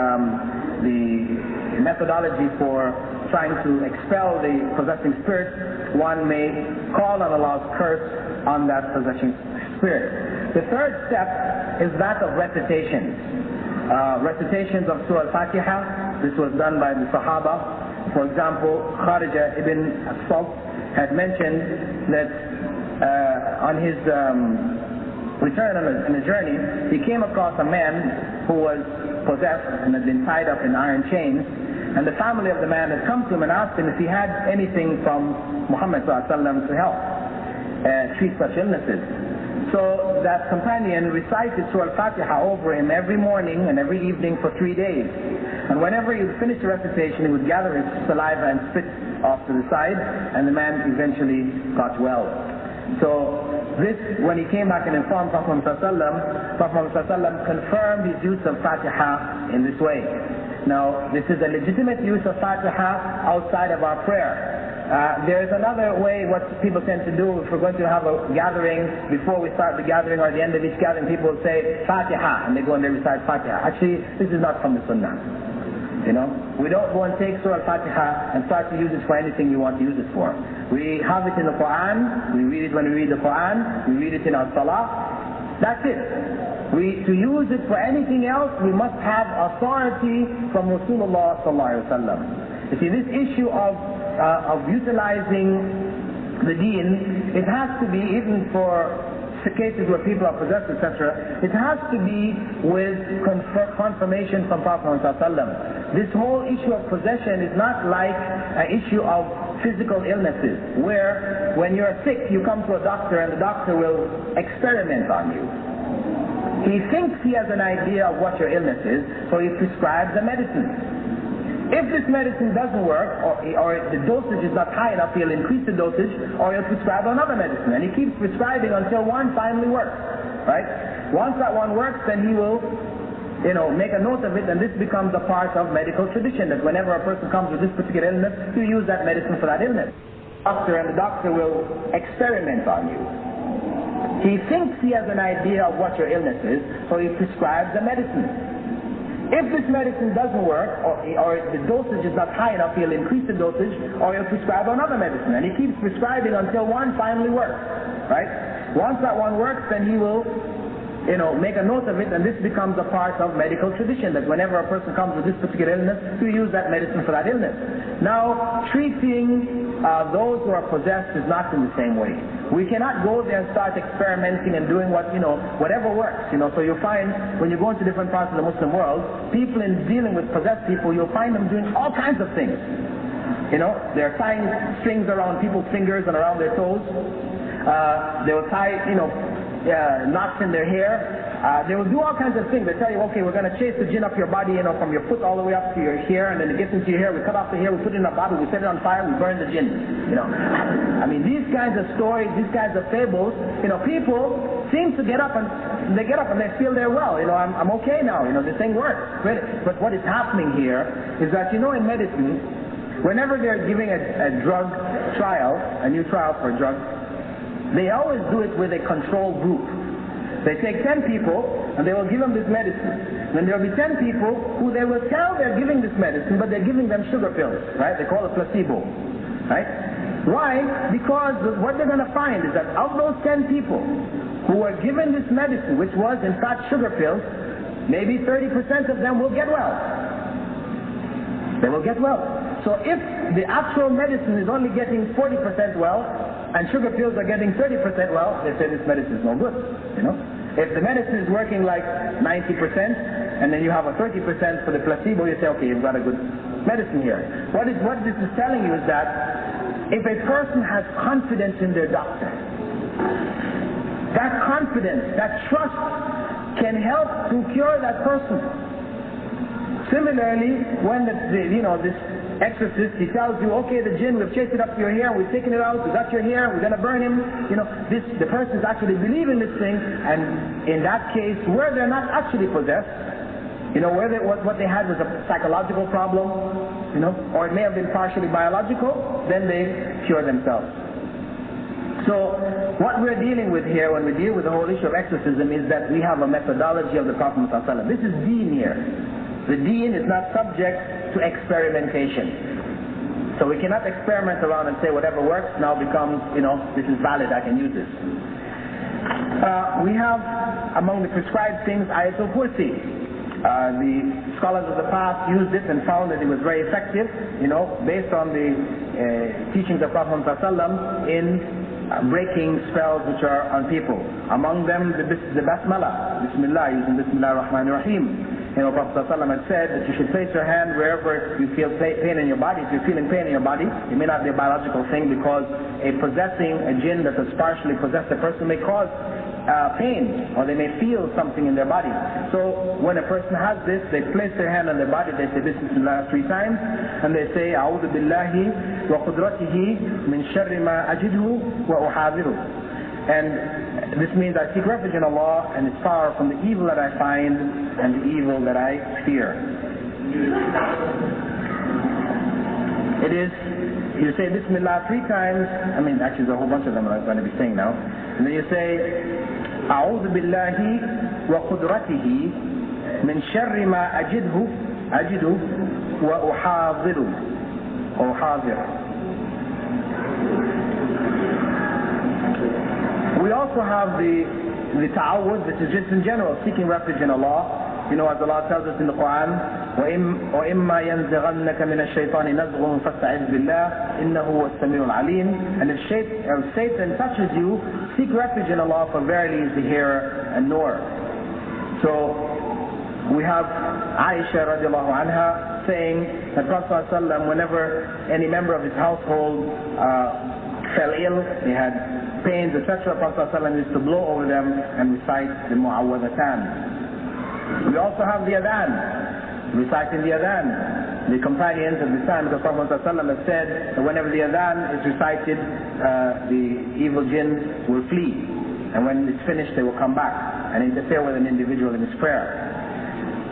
methodology for trying to expel the possessing spirit, one may call on Allah's curse on that possessing spirit. The third step is that of recitation. recitations of Surah Al-Fatiha. This was done by the Sahaba. For example, Kharija ibn Asfalt had mentioned that on his return on a journey, he came across a man who was possessed and had been tied up in iron chains, and the family of the man had come to him and asked him if he had anything from Muhammad ﷺ to help treat such illnesses. So that companion recited Surah Al-Fatiha over him every morning and every evening for 3 days. And whenever he would finish the recitation, he would gather his saliva and spit off to the side, and the man eventually got well. So this, when he came back and informed Prophet Muhammad ﷺ confirmed his use of Fatiha in this way. Now, this is a legitimate use of Fatiha outside of our prayer. There is another way what people tend to do. If we're going to have a gathering, before we start the gathering or at the end of each gathering, people will say Fatiha, and they go and they recite Fatiha. Actually, this is not from the Sunnah. You know, we don't go and take Surah Al-Fatiha and start to use it for anything you want to use it for. We have it in the Quran, we read it when we read the Quran, we read it in our Salah. That's it. To use it for anything else, we must have authority from Rasulullah sallallahu alaihi wasallam. You see, this issue of utilizing the deen, it has to be, even for cases where people are possessed, etc., it has to be with confirmation from Prophet ﷺ. This whole issue of possession is not like an issue of physical illnesses, where when you're sick, you come to a doctor and the doctor will experiment on you. He thinks he has an idea of what your illness is, so he prescribes a medicine. If this medicine doesn't work, or the dosage is not high enough, he'll increase the dosage, or he'll prescribe another medicine. And he keeps prescribing until one finally works, right? Once that one works, then he will, make a note of it, and this becomes a part of medical tradition, that whenever a person comes with this particular illness, you use that medicine for that illness. And the doctor will experiment on you. He thinks he has an idea of what your illness is, so he prescribes a medicine. If this medicine doesn't work, or the dosage is not high enough, he'll increase the dosage, or he'll prescribe another medicine. And he keeps prescribing until one finally works, right? Once that one works, then he will, make a note of it, and this becomes a part of medical tradition, that whenever a person comes with this particular illness, you use that medicine for that illness. Now, treating those who are possessed is not in the same way. We cannot go there and start experimenting and doing whatever works. So you'll find, when you go into different parts of the Muslim world, people in dealing with possessed people, you'll find them doing all kinds of things. They're tying strings around people's fingers and around their toes. They will tie, knots in their hair. They will do all kinds of things. They tell you, okay, we're going to chase the jinn up your body, from your foot all the way up to your hair, and then it gets into your hair. We cut off the hair, we put it in a bottle, we set it on fire, we burn the jinn. I mean, these kinds of stories, these kinds of fables, people seem to get up and they feel they're well. I'm okay now. This thing works. But what is happening here is that, in medicine, whenever they're giving a drug trial, a new trial for a drug, they always do it with a control group. They take 10 people and they will give them this medicine. Then there will be 10 people who they will tell they're giving this medicine, but they're giving them sugar pills, right? They call it placebo, right? Why? Because what they're going to find is that of those 10 people who were given this medicine, which was in fact sugar pills, maybe 30% of them will get well. They will get well. So if the actual medicine is only getting 40% well, and sugar pills are getting 30% well, they say this medicine is no good. If the medicine is working like 90%, and then you have a 30% for the placebo, you say, okay, you've got a good medicine here. What this is telling you is that if a person has confidence in their doctor, that confidence, that trust can help to cure that person. Similarly, when this exorcist, he tells you, okay, the jinn, we've chased it up to your hair, we've taken it out, we got your hair, we're going to burn him. The person is actually believing this thing, and in that case, where they're not actually possessed, where what they had was a psychological problem, or it may have been partially biological, then they cure themselves. So, what we're dealing with here, when we deal with the whole issue of exorcism, is that we have a methodology of the Prophet ﷺ. This is deen here. The deen is not subject to experimentation. So we cannot experiment around and say whatever works now becomes, this is valid, I can use this. We have among the prescribed things Ayatul Kursi. The scholars of the past used it and found that it was very effective, based on the teachings of Prophet ﷺ in breaking spells which are on people. Among them, the basmala, Bismillah, using Bismillah ar-Rahman ar-Rahim. Prophet ﷺ had said that you should place your hand wherever you feel pain in your body. If you're feeling pain in your body, it may not be a biological thing, because a jinn that has partially possessed a person may cause pain, or they may feel something in their body. So when a person has this, they place their hand on their body, they say Bismillah 3 times, and they say A'udhu billahi wa qudratihi min sharri ma ajidhu wa uhadiru. And this means I seek refuge in Allah and His power from the evil that I find and the evil that I fear. It is, you say Bismillah 3 times, actually there's a whole bunch of them that I'm going to be saying now. And then you say أعوذ بالله وقدرته من شر ما أجده وأحاذر. We also have the ta'awud, which is just in general, seeking refuge in Allah. As Allah tells us in the Quran, وَإِمَّا يَنزِغَنَّكَ مِنَ الشَّيْطَانِ نَزْغٌ فَاسْتَعِذْ بِاللَّهِ إِنَّهُ هُوَ السَّمِيعُ الْعَلِيمُ. And if Satan touches you, seek refuge in Allah, for verily He is the hearer and knower. So we have Aisha radiallahu anha saying that Prophet ﷺ, whenever any member of his household fell ill, they had pains, etc., Prophet ﷺ used to blow over them and recite the mu'awwadatan. We also have the adhan, reciting the adhan. The companions of the time, because Prophet ﷺ has said that whenever the adhan is recited, the evil jinn will flee. And when it's finished, they will come back and interfere with an individual in his prayer.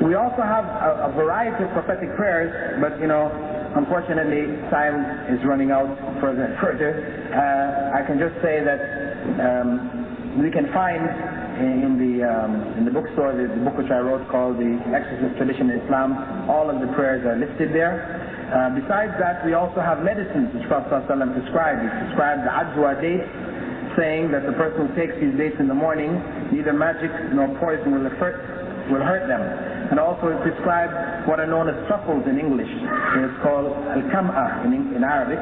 We also have a variety of prophetic prayers, but unfortunately, time is running out further and further. I can just say that we can find in the bookstore, the book which I wrote called The Exorcist Tradition in Islam, all of the prayers are listed there. Besides that, we also have medicines which Prophet ﷺ prescribed. He prescribed the ajwa dates, saying that the person who takes these dates in the morning, neither magic nor poison will hurt them. And also he prescribed what are known as truffles in English. It's called al-kam'a in Arabic,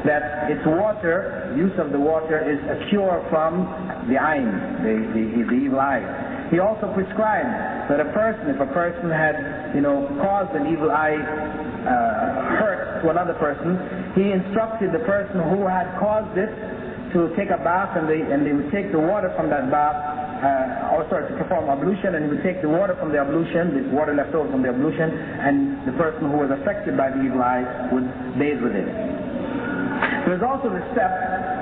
that its water, use of the water, is a cure from the ayn, the evil eye. He also prescribed that if a person had caused an evil eye hurt to another person, he instructed the person who had caused it to take a bath, and they would take the water from that bath, to perform ablution, and he would take the water from the ablution, the water left over from the ablution, and the person who was affected by the evil eye would bathe with it. There's also the step,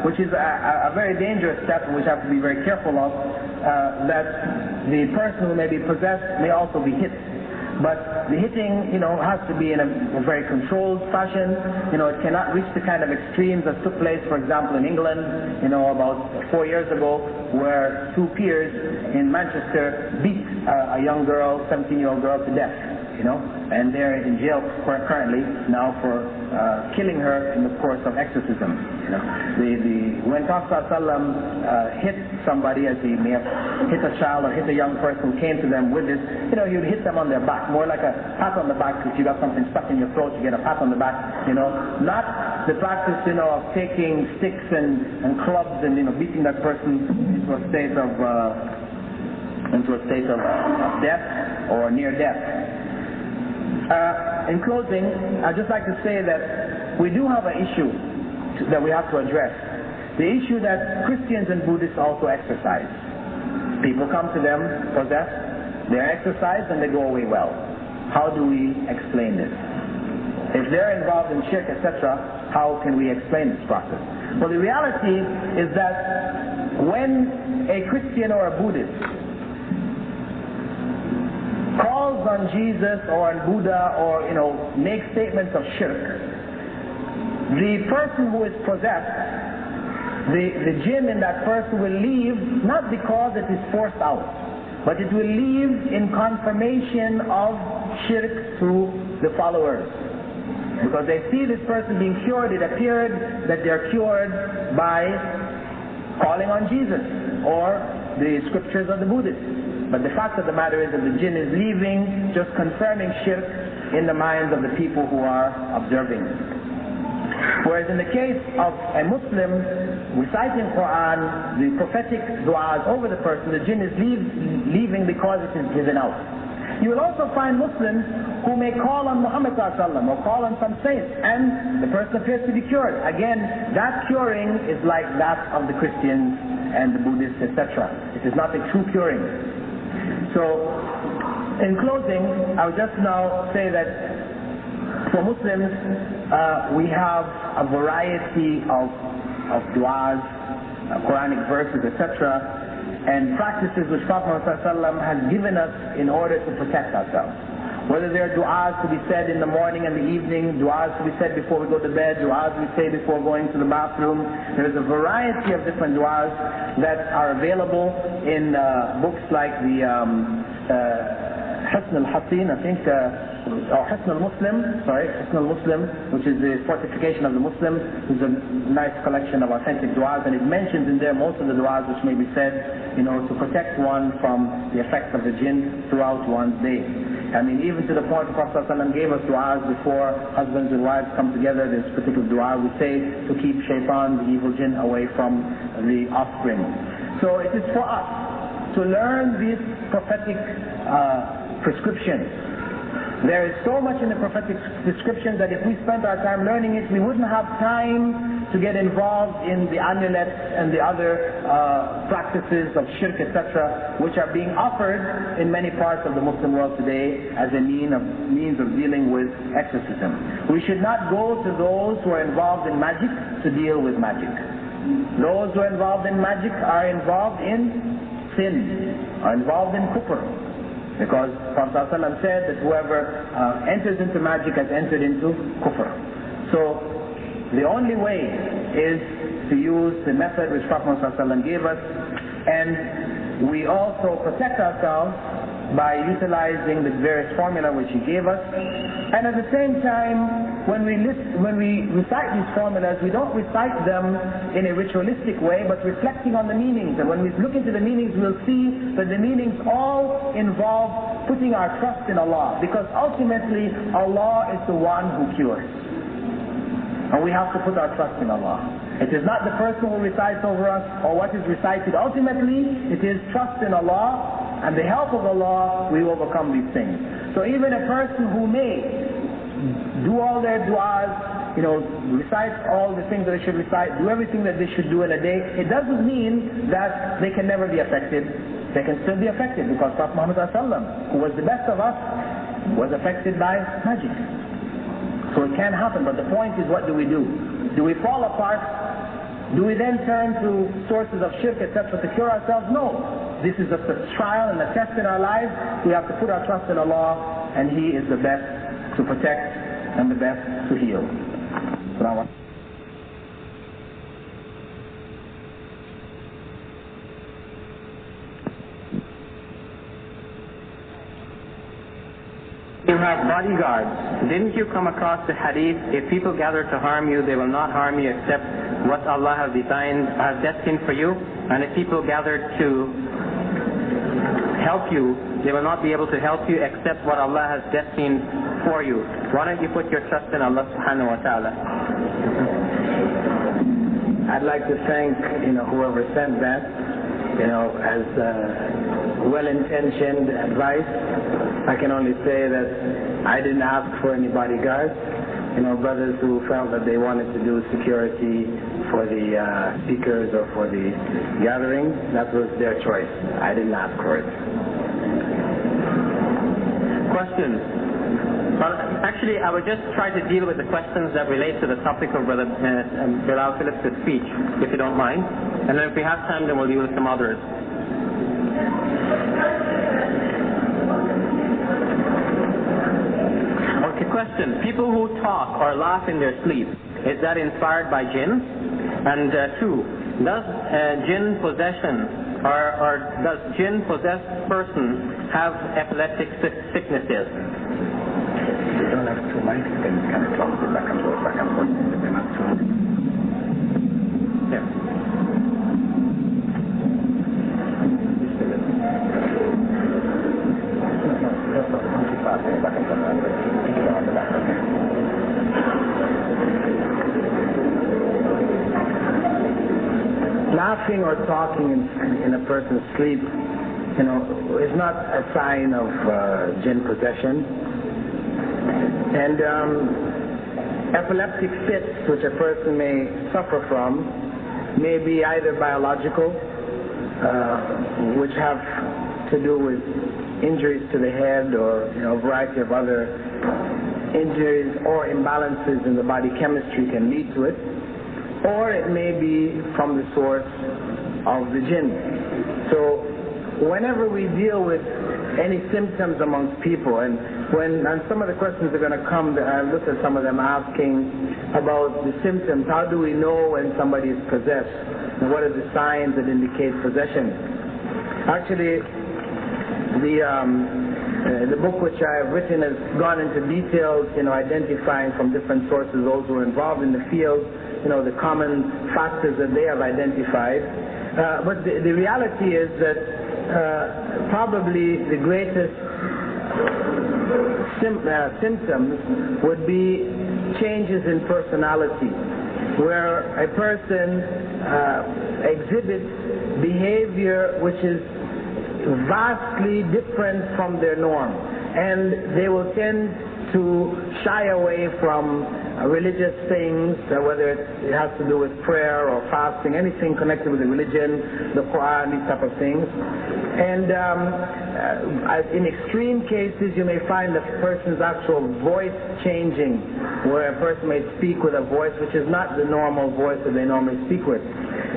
which is a very dangerous step, which I have to be very careful of, that the person who may be possessed may also be hit. But the hitting, has to be in a very controlled fashion. It cannot reach the kind of extremes that took place, for example, in England, about 4 years ago, where 2 peers in Manchester beat a young girl, 17-year-old girl, to death. And they're in jail currently now for killing her in the course of exorcism. When Prophet ﷺ hit somebody, as he may have hit a child or hit a young person who came to them with this, he would hit them on their back, more like a pat on the back. If you got something stuck in your throat, you get a pat on the back. Not the practice, of taking sticks and clubs and beating that person into a state of death or near death. In closing, I'd just like to say that we do have an issue that we have to address. The issue that Christians and Buddhists also exercise. People come to them possessed, they're exorcised, and they go away well. How do we explain this? If they're involved in shirk, etc., how can we explain this process? Well, the reality is that when a Christian or a Buddhist calls on Jesus or on Buddha or makes statements of shirk, the person who is possessed, the jinn in that person will leave, not because it is forced out, but it will leave in confirmation of shirk to the followers. Because they see this person being cured, it appeared that they're cured by calling on Jesus or the scriptures of the Buddhists. But the fact of the matter is that the jinn is leaving, just confirming shirk in the minds of the people who are observing. Whereas in the case of a Muslim reciting Quran, the prophetic du'as over the person, the jinn is leaving because it is given out. You will also find Muslims who may call on Muhammad ﷺ or call on some saint, and the person appears to be cured. Again, that curing is like that of the Christians and the Buddhists, etc. It is not a true curing. So, in closing, I would just now say that for Muslims, we have a variety of du'as, Quranic verses, etc., and practices which Prophet ﷺ has given us in order to protect ourselves. Whether they are du'as to be said in the morning and the evening, du'as to be said before we go to bed, du'as we say before going to the bathroom. There is a variety of different du'as that are available in books like the Hisn al-Hasin, I think, or Hisn al-Muslim, which is the fortification of the Muslim, which is a nice collection of authentic du'as, and it mentions in there most of the du'as which may be said, to protect one from the effects of the jinn throughout one's day. I mean, even to the point the Prophet ﷺ gave us du'as before husbands and wives come together. There's a particular du'a we say to keep shaitan, the evil jinn, away from the offspring. So it is for us to learn these prophetic prescriptions. There is so much in the prophetic prescriptions that if we spent our time learning it, we wouldn't have time to get involved in the amulets and the other practices of shirk, etc., which are being offered in many parts of the Muslim world today as a means of dealing with exorcism. We should not go to those who are involved in magic to deal with magic. Those who are involved in magic are involved in sin, are involved in kufr. Because Prophet ﷺ said that whoever enters into magic has entered into kufr. So the only way is to use the method which Prophet ﷺ gave us, and we also protect ourselves by utilizing the various formula which he gave us. And at the same time, when we recite these formulas, we don't recite them in a ritualistic way, but reflecting on the meanings. And when we look into the meanings, we'll see that the meanings all involve putting our trust in Allah, because ultimately Allah is the one who cures. And we have to put our trust in Allah. It is not the person who recites over us or what is recited. Ultimately, it is trust in Allah, and the help of Allah, we overcome these things. So even a person who may do all their du'as, recite all the things that they should recite, do everything that they should do in a day, it doesn't mean that they can never be affected. They can still be affected, because Prophet Muhammad ﷺ, who was the best of us, was affected by magic. So it can happen, but the point is, what do we do? Do we fall apart? Do we then turn to sources of shirk, etc., to cure ourselves? No. This is just a trial and a test in our lives. We have to put our trust in Allah, and He is the best to protect and the best to heal. You have bodyguards. Didn't you come across the hadith, if people gather to harm you, they will not harm you except what Allah has destined for you? And if people gather to help you, they will not be able to help you except what Allah has destined for you. Why don't you put your trust in Allah subhanahu wa ta'ala? I'd like to thank whoever sent that, as well-intentioned advice. I can only say that I didn't ask for any bodyguards. Brothers who felt that they wanted to do security for the speakers or for the gathering, that was their choice. I didn't ask for it. Questions? Well, actually, I would just try to deal with the questions that relate to the topic of Brother Bilal Phillips' speech, if you don't mind. And then if we have time, then we'll deal with some others. Okay, question. People who talk or laugh in their sleep, is that inspired by jinn? And two, does jinn possession or does jinn possessed person have epileptic sicknesses? You don't have two mics, then you can talk back and forth, back and forth. Yeah. laughing or talking in a person's sleep, is not a sign of jinn possession. And epileptic fits, which a person may suffer from, may be either biological, which have to do with injuries to the head or a variety of other injuries or imbalances in the body chemistry can lead to it, or it may be from the source of the jinn. So whenever we deal with any symptoms amongst people, and some of the questions are going to come, I looked at some of them asking about the symptoms. How do we know when somebody is possessed? And what are the signs that indicate possession? Actually, the book which I have written has gone into details, identifying from different sources those who are involved in the field, the common factors that they have identified. But the reality is that probably the greatest symptoms would be changes in personality, where a person exhibits behavior which is vastly different from their norm, and they will tend to shy away from religious things, whether it has to do with prayer or fasting, anything connected with the religion, the Quran, these type of things. And in extreme cases, you may find the person's actual voice changing, where a person may speak with a voice which is not the normal voice that they normally speak with.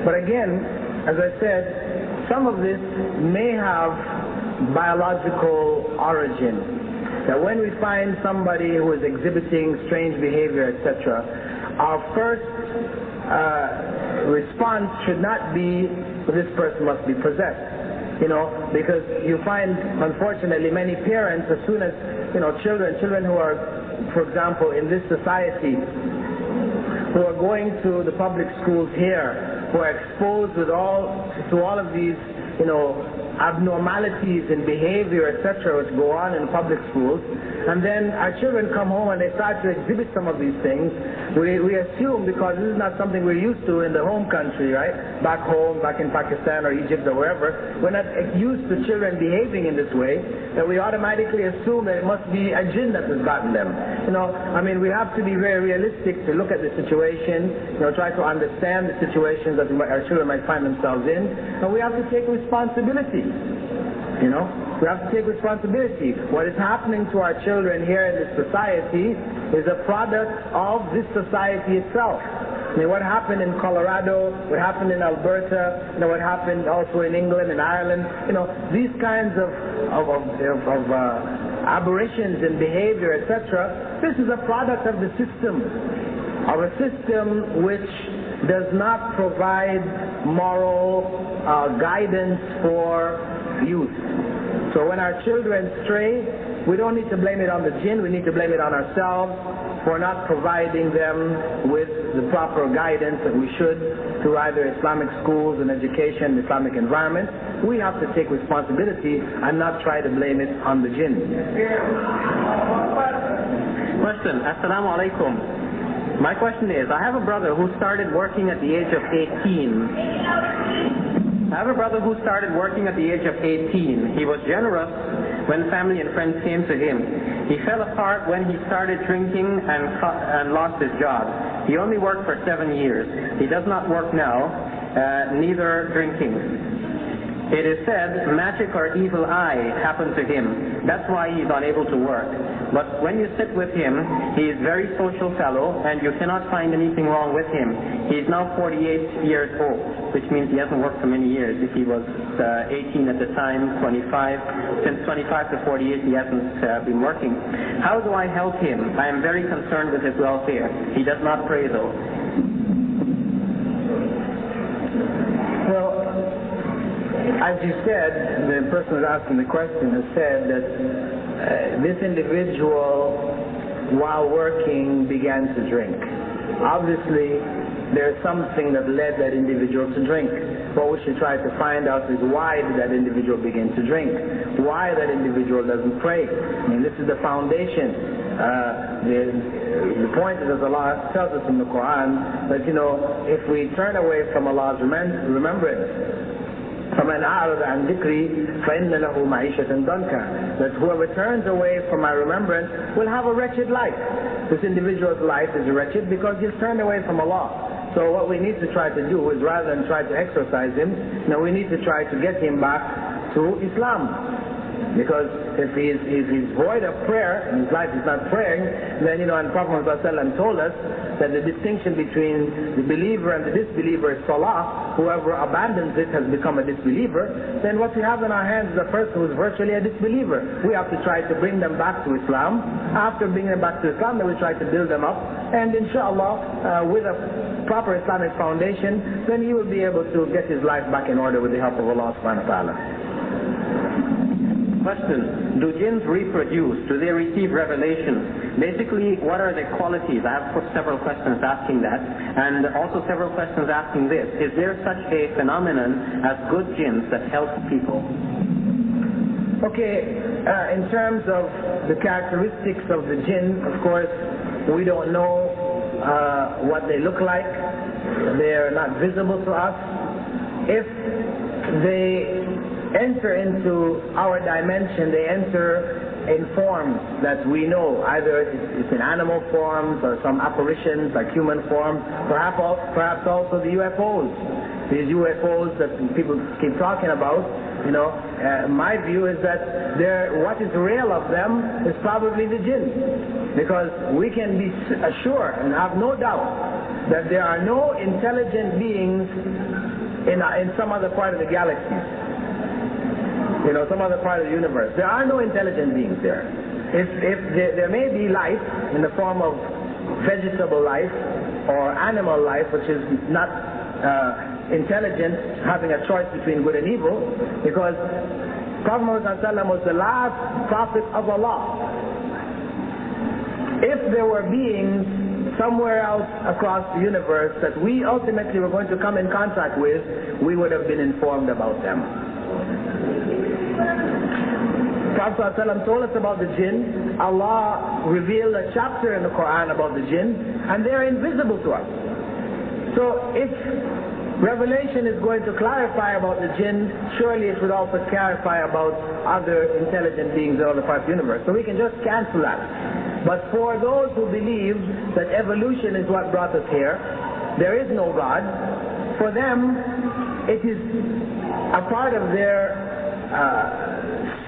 But again, as I said, some of this may have biological origin. That when we find somebody who is exhibiting strange behavior, etc., our first response should not be, this person must be possessed. Because you find, unfortunately, many parents, as soon as, children who are, for example, in this society, who are going to the public schools here, who are exposed to all of these, abnormalities in behavior, etc., which go on in public schools, and then our children come home and they start to exhibit some of these things. We assume, because this is not something we're used to in the home country, right? Back home, back in Pakistan or Egypt or wherever, we're not used to children behaving in this way, that we automatically assume that it must be a jinn that has gotten them. We have to be very realistic to look at the situation, try to understand the situations that our children might find themselves in, and we have to take responsibility. We have to take responsibility. What is happening to our children here in this society is a product of this society itself. What happened in Colorado, what happened in Alberta, what happened also in England and Ireland, these kinds of aberrations in behavior, etc., this is a product of the system, which does not provide moral guidance for youth. So when our children stray, we don't need to blame it on the jinn, we need to blame it on ourselves for not providing them with the proper guidance that we should through either Islamic schools and education, Islamic environment. We have to take responsibility and not try to blame it on the jinn. Question. Assalamu alaikum. My question is, I have a brother who started working at the age of 18. He was generous when family and friends came to him. He fell apart when he started drinking and lost his job. He only worked for 7 years. He does not work now, neither drinking. It is said magic or evil eye happened to him. That's why he's unable to work. But when you sit with him, he is very social fellow, and you cannot find anything wrong with him. He is now 48 years old, which means he hasn't worked for many years. If he was 18 at the time, 25, since 25 to 48 he hasn't been working. How do I help him? I am very concerned with his welfare. He does not pray though. Well, as you said, the person who's asking the question has said that this individual, while working, began to drink. Obviously, there's something that led that individual to drink. What we should try to find out is why did that individual begin to drink? Why that individual doesn't pray? This is the foundation. The point is, as Allah tells us in the Quran, that if we turn away from Allah's remembrance, فَمَنْ أَعْرَضَ عَنْ ذِكْرِي فَإِنَّ لَهُ مَعِيشَةً ضَنْكًا, that whoever turns away from my remembrance will have a wretched life. This individual's life is wretched because he's turned away from Allah. So what we need to try to do is, rather than try to exorcise him, we need to try to get him back to Islam. Because if he's void of prayer, and his life is not praying, then and Prophet ﷺ told us that the distinction between the believer and the disbeliever is salah. Whoever abandons it has become a disbeliever. Then what we have in our hands is a person who is virtually a disbeliever. We have to try to bring them back to Islam. After bringing them back to Islam, then we try to build them up. And inshallah, with a proper Islamic foundation, then he will be able to get his life back in order with the help of Allah subhanahu wa ta'ala. Question: do jinns reproduce? Do they receive revelation? Basically, what are their qualities? I have put several questions asking that, and also several questions asking this: is there such a phenomenon as good jinns that help people? Okay, in terms of the characteristics of the jinn, of course, we don't know what they look like. They're not visible to us. If they enter into our dimension, they enter in forms that we know, either it's in animal forms or some apparitions like human forms, perhaps also the UFOs. These UFOs that people keep talking about, my view is that what is real of them is probably the jinn. Because we can be assured and have no doubt that there are no intelligent beings in some other part of the galaxy. Some other part of the universe. There are no intelligent beings there. If there may be life in the form of vegetable life or animal life, which is not intelligent, having a choice between good and evil, because Prophet Muhammad was the last prophet of Allah. If there were beings somewhere else across the universe that we ultimately were going to come in contact with, we would have been informed about them. Prophet ﷺ told us about the jinn. Allah revealed a chapter in the Quran about the jinn, and they are invisible to us. So if revelation is going to clarify about the jinn, surely it would also clarify about other intelligent beings in other parts of the universe. So we can just cancel that. But for those who believe that evolution is what brought us here, there is no God, for them it is a part of their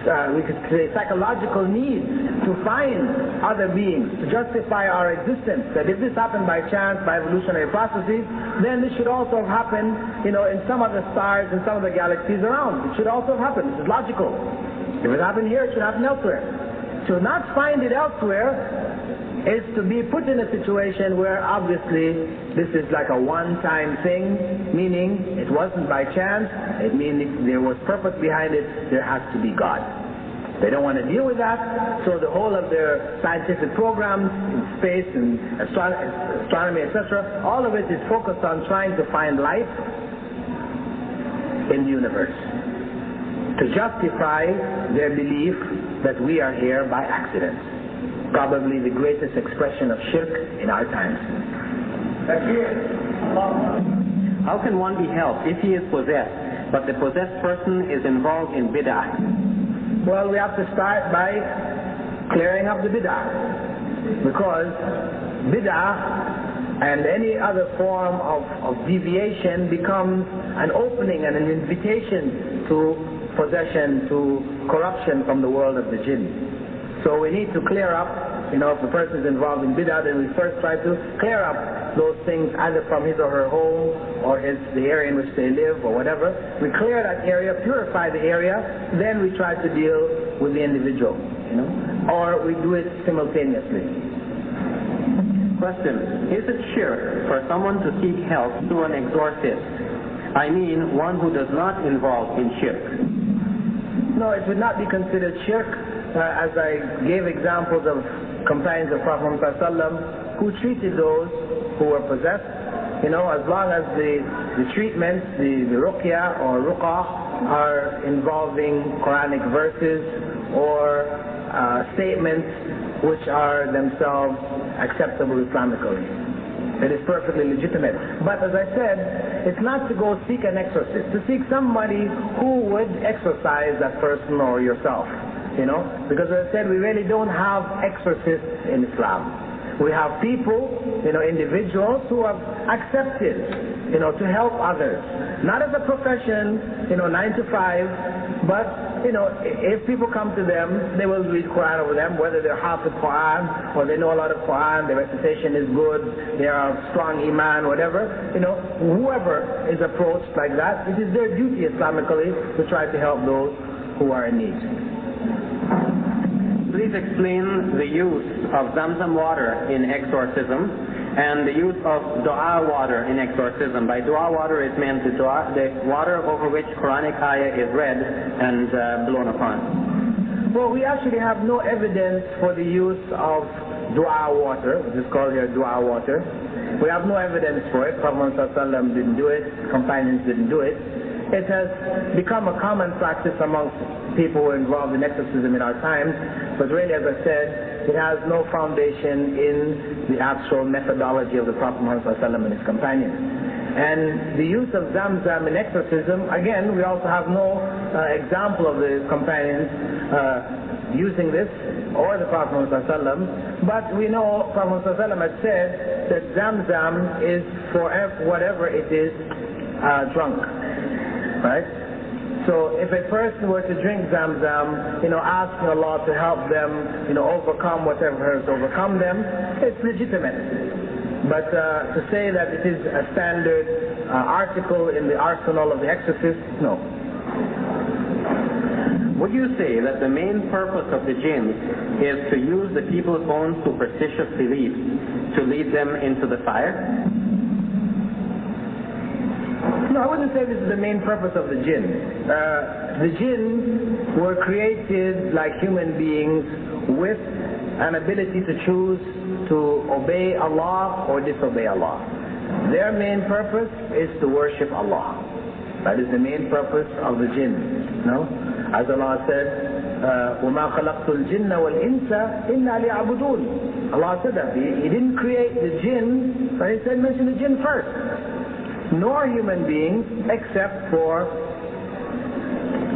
we could say psychological need to find other beings, to justify our existence. That if this happened by chance, by evolutionary processes, then this should also have happened, in some other stars and some of the galaxies around. It should also have happened. This is logical. If it happened here, it should happen elsewhere. To not find it elsewhere is to be put in a situation where obviously this is like a one-time thing, meaning it wasn't by chance, it means there was purpose behind it, there has to be God. They don't want to deal with that, so the whole of their scientific programs in space and astronomy, etc., all of it is focused on trying to find life in the universe, to justify their belief that we are here by accident. Probably the greatest expression of shirk in our times. How can one be helped if he is possessed, but the possessed person is involved in bid'ah? Well, we have to start by clearing up the bid'ah. Because bid'ah and any other form of deviation becomes an opening and an invitation to possession, to corruption from the world of the jinn. So we need to clear up, if the person is involved in bid'ah, then we first try to clear up those things either from his or her home or the area in which they live or whatever. We clear that area, purify the area, then we try to deal with the individual, or we do it simultaneously. Question: is it shirk for someone to seek help through an exorcist? I mean, one who does not involve in shirk. No, it would not be considered shirk. As I gave examples of companions of Prophet Muhammad ﷺ who treated those who were possessed, as long as the treatments, the ruqya or ruqa, are involving Quranic verses or statements which are themselves acceptable Islamically. It is perfectly legitimate. But as I said, it's not to go seek an exorcist, to seek somebody who would exorcise that person or yourself. Because as I said, we really don't have exorcists in Islam. We have people, individuals who have accepted, to help others. Not as a profession, 9 to 5, but, if people come to them, they will read Quran over them, whether they're half the Quran or they know a lot of Quran, their recitation is good, they are strong Iman, whatever. Whoever is approached like that, it is their duty Islamically to try to help those who are in need. Please explain the use of Zamzam water in exorcism and the use of dua water in exorcism. By dua water is meant the water over which Quranic ayah is read and blown upon. Well, we actually have no evidence for the use of dua water, which is called here dua water. We have no evidence for it. Prophet ﷺ didn't do it, companions didn't do it. It has become a common practice amongst people who are involved in exorcism in our times, but really, as I said, it has no foundation in the actual methodology of the Prophet Muhammad ﷺ and his companions. And the use of Zamzam in exorcism, again, we also have no example of the companions using this or the Prophet Muhammad ﷺ, but we know Prophet Muhammad ﷺ has said that Zamzam is for whatever it is drunk. Right? So if a person were to drink Zamzam, asking Allah to help them, overcome whatever has overcome them, it's legitimate. But to say that it is a standard article in the arsenal of the exorcist, no. Would you say that the main purpose of the jinn is to use the people's own superstitious beliefs to lead them into the fire? No, I wouldn't say this is the main purpose of the jinn. The jinn were created like human beings with an ability to choose to obey Allah or disobey Allah. Their main purpose is to worship Allah. That is the main purpose of the jinn. No? As Allah said, وَمَا خَلَقْتُ الْجِنَّ وَالْإِنسَ إِلَّا لِيَعْبُدُونَ. Allah said that. He didn't create the jinn, but He said mention the jinn first. Nor human beings except for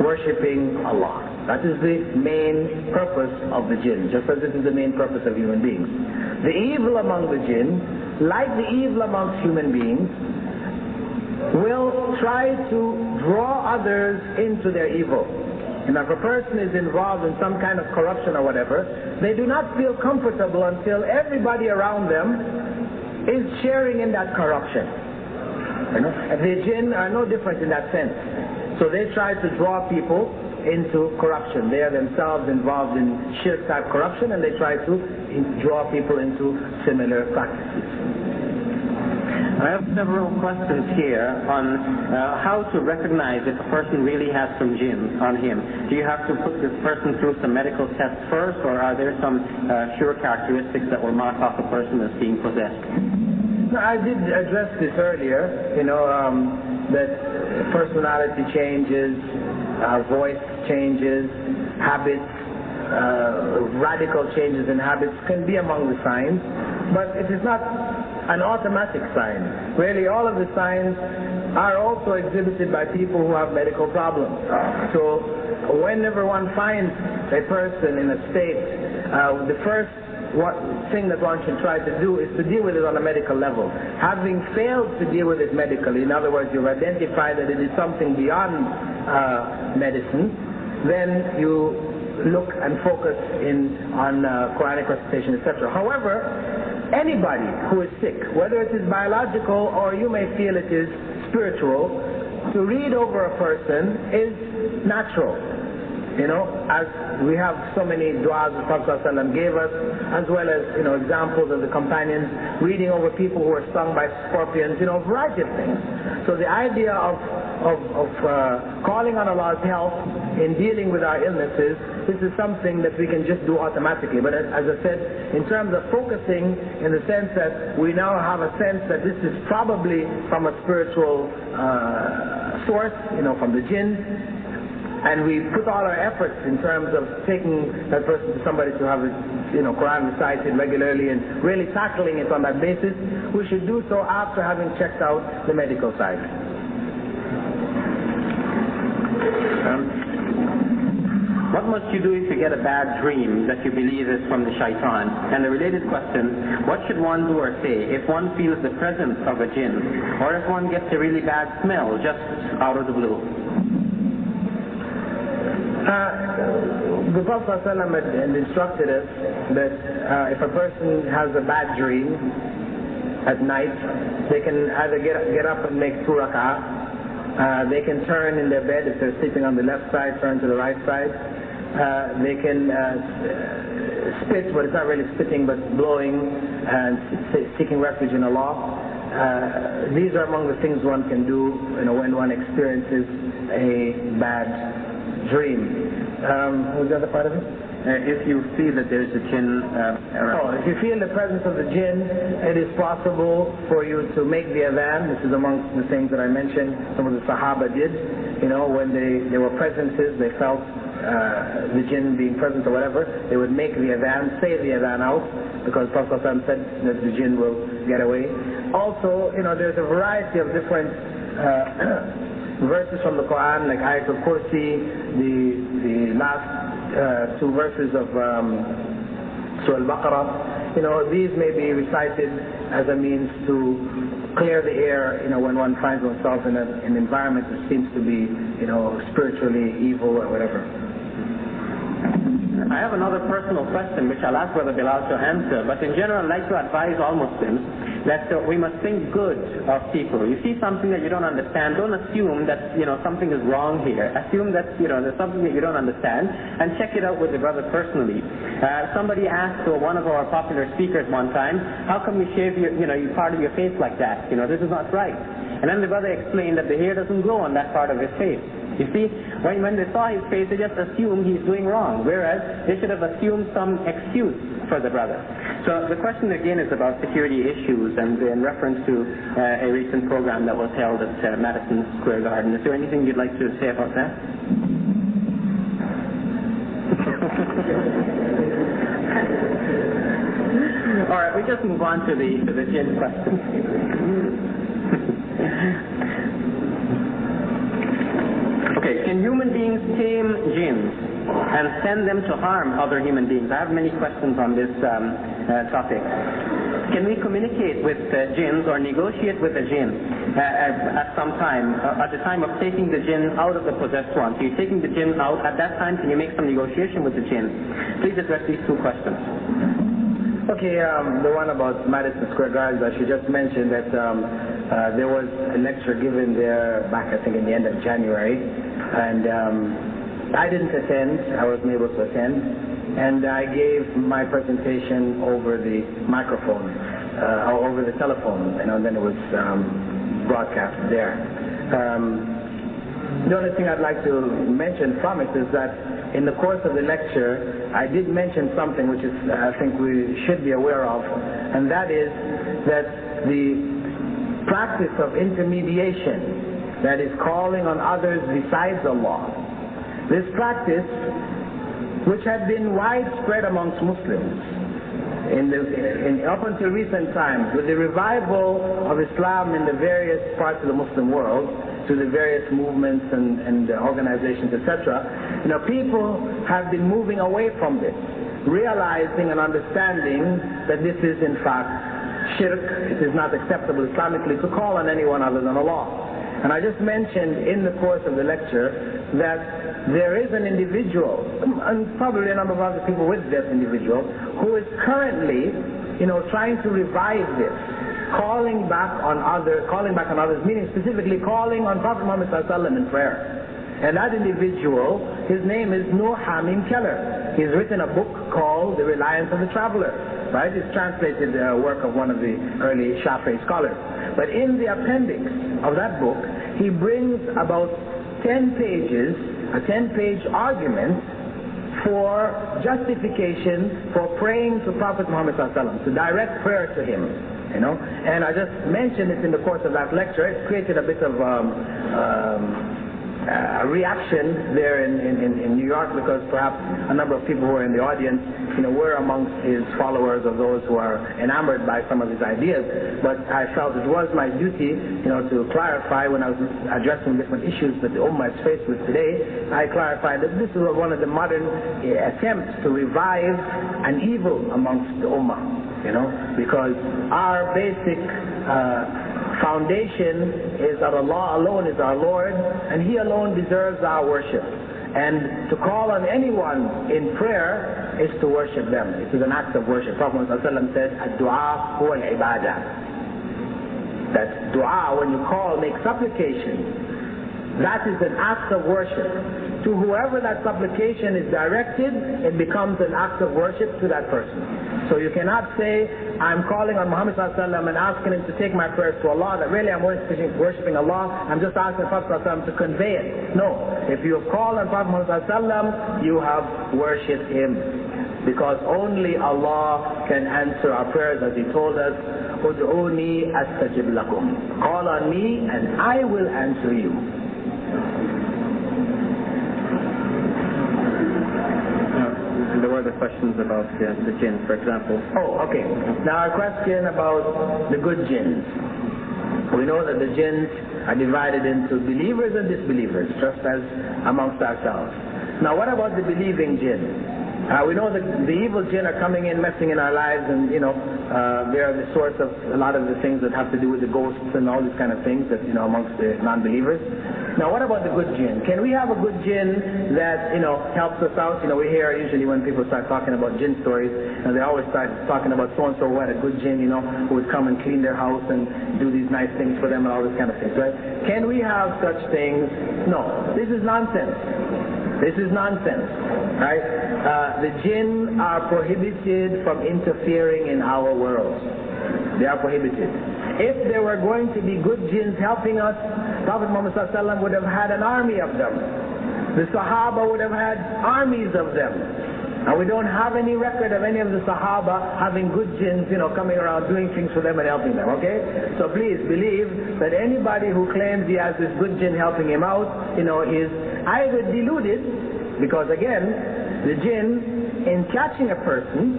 worshipping Allah. That is the main purpose of the jinn, just as this is the main purpose of human beings. The evil among the jinn, like the evil amongst human beings, will try to draw others into their evil. And if a person is involved in some kind of corruption or whatever, they do not feel comfortable until everybody around them is sharing in that corruption. The jinn are no different in that sense. So they try to draw people into corruption. They are themselves involved in shirk type corruption, and they try to draw people into similar practices. I have several questions here on how to recognize if a person really has some jinn on him. Do you have to put this person through some medical tests first, or are there some sure characteristics that will mark off a person as being possessed? I did address this earlier, that personality changes, voice changes, habits, radical changes in habits can be among the signs, but it is not an automatic sign. Really, all of the signs are also exhibited by people who have medical problems. So whenever one finds a person in a state, the first thing that one should try to do is to deal with it on a medical level. Having failed to deal with it medically, in other words, you've identified that it is something beyond medicine, then you look and focus on Quranic recitation, etc. However, anybody who is sick, whether it is biological or you may feel it is spiritual, to read over a person is natural. As we have so many du'as the Prophet ﷺ gave us, as well as, examples of the companions reading over people who are stung by scorpions, a variety of things. So the idea of calling on Allah's help in dealing with our illnesses, this is something that we can just do automatically. But as I said, in terms of focusing, in the sense that we now have a sense that this is probably from a spiritual source, from the jinn, and we put all our efforts in terms of taking that person to somebody to have his, Quran recited regularly and really tackling it on that basis, we should do so after having checked out the medical side. What must you do if you get a bad dream that you believe is from the shaitan? And a related question, what should one do or say if one feels the presence of a jinn, or if one gets a really bad smell just out of the blue? The Prophet ﷺ had instructed us that if a person has a bad dream at night, they can either get up and make 2 rak'ah, they can turn in their bed if they're sleeping on the left side, turn to the right side. They can spit, but it's not really spitting, but blowing and seeking refuge in Allah. These are among the things one can do, when one experiences a bad dream. What was the other part of it? If you feel that there's a jinn around. If you feel the presence of the jinn, it is possible for you to make the adhan. This is amongst the things that I mentioned. Some of the Sahaba did. When they were presences, they felt the jinn being present or whatever, they would make the adhan, say the adhan out, because Prophet ﷺ said that the jinn will get away. Also, there's a variety of different verses from the Quran, like Ayatul Kursi, the last 2 verses of Surah Al-Baqarah. These may be recited as a means to clear the air, when one finds oneself in an environment that seems to be, spiritually evil or whatever. I have another personal question which I'll ask Brother Bilal to answer, but in general I'd like to advise all Muslims that we must think good of people. You see something that you don't understand, don't assume that something is wrong here. Assume that there's something that you don't understand, and check it out with the brother personally. Somebody asked one of our popular speakers one time, how come you shave your part of your face like that? This is not right. And then the brother explained that the hair doesn't grow on that part of his face. You see, when they saw his face, they just assumed he's doing wrong, whereas they should have assumed some excuse for the brother. So the question again is about security issues, and in reference to a recent program that was held at Madison Square Garden. Is there anything you'd like to say about that? All right, we just move on to the jinn question. Okay, can human beings tame jinns and send them to harm other human beings? I have many questions on this topic. Can we communicate with jinns or negotiate with a jinn at some time, at the time of taking the jinn out of the possessed one? So you're taking the jinn out, at that time can you make some negotiation with the jinn? Please address these 2 questions. Okay, the one about Madison Square Garden, I should just mention that there was a lecture given there back, I think, in the end of January, and I didn't attend. I wasn't able to attend, and I gave my presentation over the microphone, or over the telephone, and then it was broadcast there. The only thing I'd like to mention from it is that in the course of the lecture, I did mention something which is, I think we should be aware of, and that is that the practice of intermediation, that is calling on others besides Allah, this practice, which had been widespread amongst Muslims up until recent times, with the revival of Islam in the various parts of the Muslim world, to the various movements and organizations, etc., people have been moving away from this, realizing and understanding that this is in fact shirk. It is not acceptable Islamically to call on anyone other than Allah. And I just mentioned in the course of the lecture that there is an individual, and probably a number of other people with this individual, who is currently, trying to revive this, calling back on others, meaning specifically calling on Prophet Muhammad ﷺ in prayer. And that individual, his name is Noor Hamim Keller. He's written a book called The Reliance of the Traveler. Right? It's translated work of one of the early Shafi'i scholars. But in the appendix of that book, he brings about 10 pages, a 10-page argument for justification for praying to Prophet Muhammad ﷺ, to direct prayer to him. And I just mentioned it in the course of that lecture. It created a bit of reaction there in New York, because perhaps a number of people who were in the audience, were amongst his followers, of those who are enamored by some of his ideas. But I felt it was my duty, to clarify when I was addressing different issues that the Ummah is faced with today. I clarified that this is one of the modern attempts to revive an evil amongst the Ummah, because our basic foundation is that Allah alone is our Lord, and He alone deserves our worship. And to call on anyone in prayer is to worship them. It is an act of worship. Prophet ﷺ said, "Ad-du'a huwa al-ibadah." That dua, when you call, make supplication, that is an act of worship. To whoever that supplication is directed, it becomes an act of worship to that person. So you cannot say, I'm calling on Muhammad ﷺ and asking him to take my prayers to Allah, that really I'm worshipping Allah, I'm just asking Prophet ﷺ to convey it. No. If you have called on Prophet Muhammad ﷺ, you have worshipped him. Because only Allah can answer our prayers, as He told us, "Ud'uni astajib lakum." Call on me and I will answer you. There were the questions about the jinn, for example. Oh, okay. Now our question about the good jinns. We know that the jinns are divided into believers and disbelievers, just as amongst ourselves. Now what about the believing jinn? We know that the evil jinn are coming in, messing in our lives, and they are the source of a lot of the things that have to do with the ghosts and all these kind of things that amongst the non-believers. Now, what about the good jinn? Can we have a good jinn that helps us out? We hear usually when people start talking about jinn stories, and they always start talking about so and so who had a good jinn, who would come and clean their house and do these nice things for them and all this kind of things, right? Can we have such things? No, this is nonsense. This is nonsense, right? The jinn are prohibited from interfering in our world. They are prohibited. If there were going to be good jinns helping us, Prophet Muhammad ﷺ would have had an army of them. The Sahaba would have had armies of them. And we don't have any record of any of the Sahaba having good jinns, coming around doing things for them and helping them, okay? So please believe that anybody who claims he has this good jinn helping him out, is either deluded, because again, the jinn, in catching a person,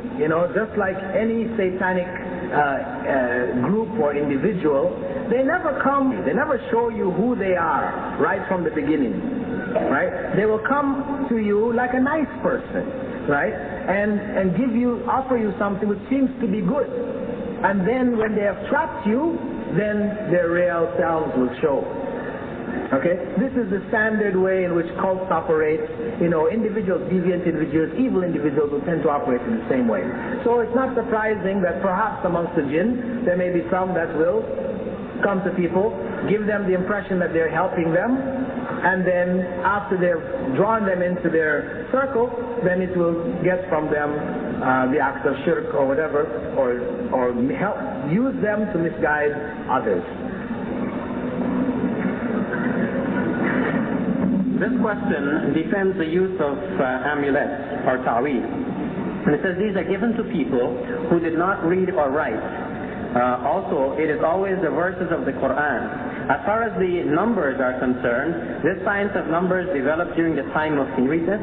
just like any satanic group or individual, they never show you who they are right from the beginning, right? They will come to you like a nice person, right? And offer you something which seems to be good. And then when they have trapped you, then their real selves will show. Okay? This is the standard way in which cults operate. Individuals, deviant individuals, evil individuals will tend to operate in the same way. So it's not surprising that perhaps amongst the jinn, there may be some that will come to people, give them the impression that they're helping them, and then after they've drawn them into their circle, then it will get from them the acts of shirk or whatever, or use them to misguide others. This question defends the use of amulets or ta'weez. And it says these are given to people who did not read or write. Also, it is always the verses of the Quran. As far as the numbers are concerned, this science of numbers developed during the time of, can you read this?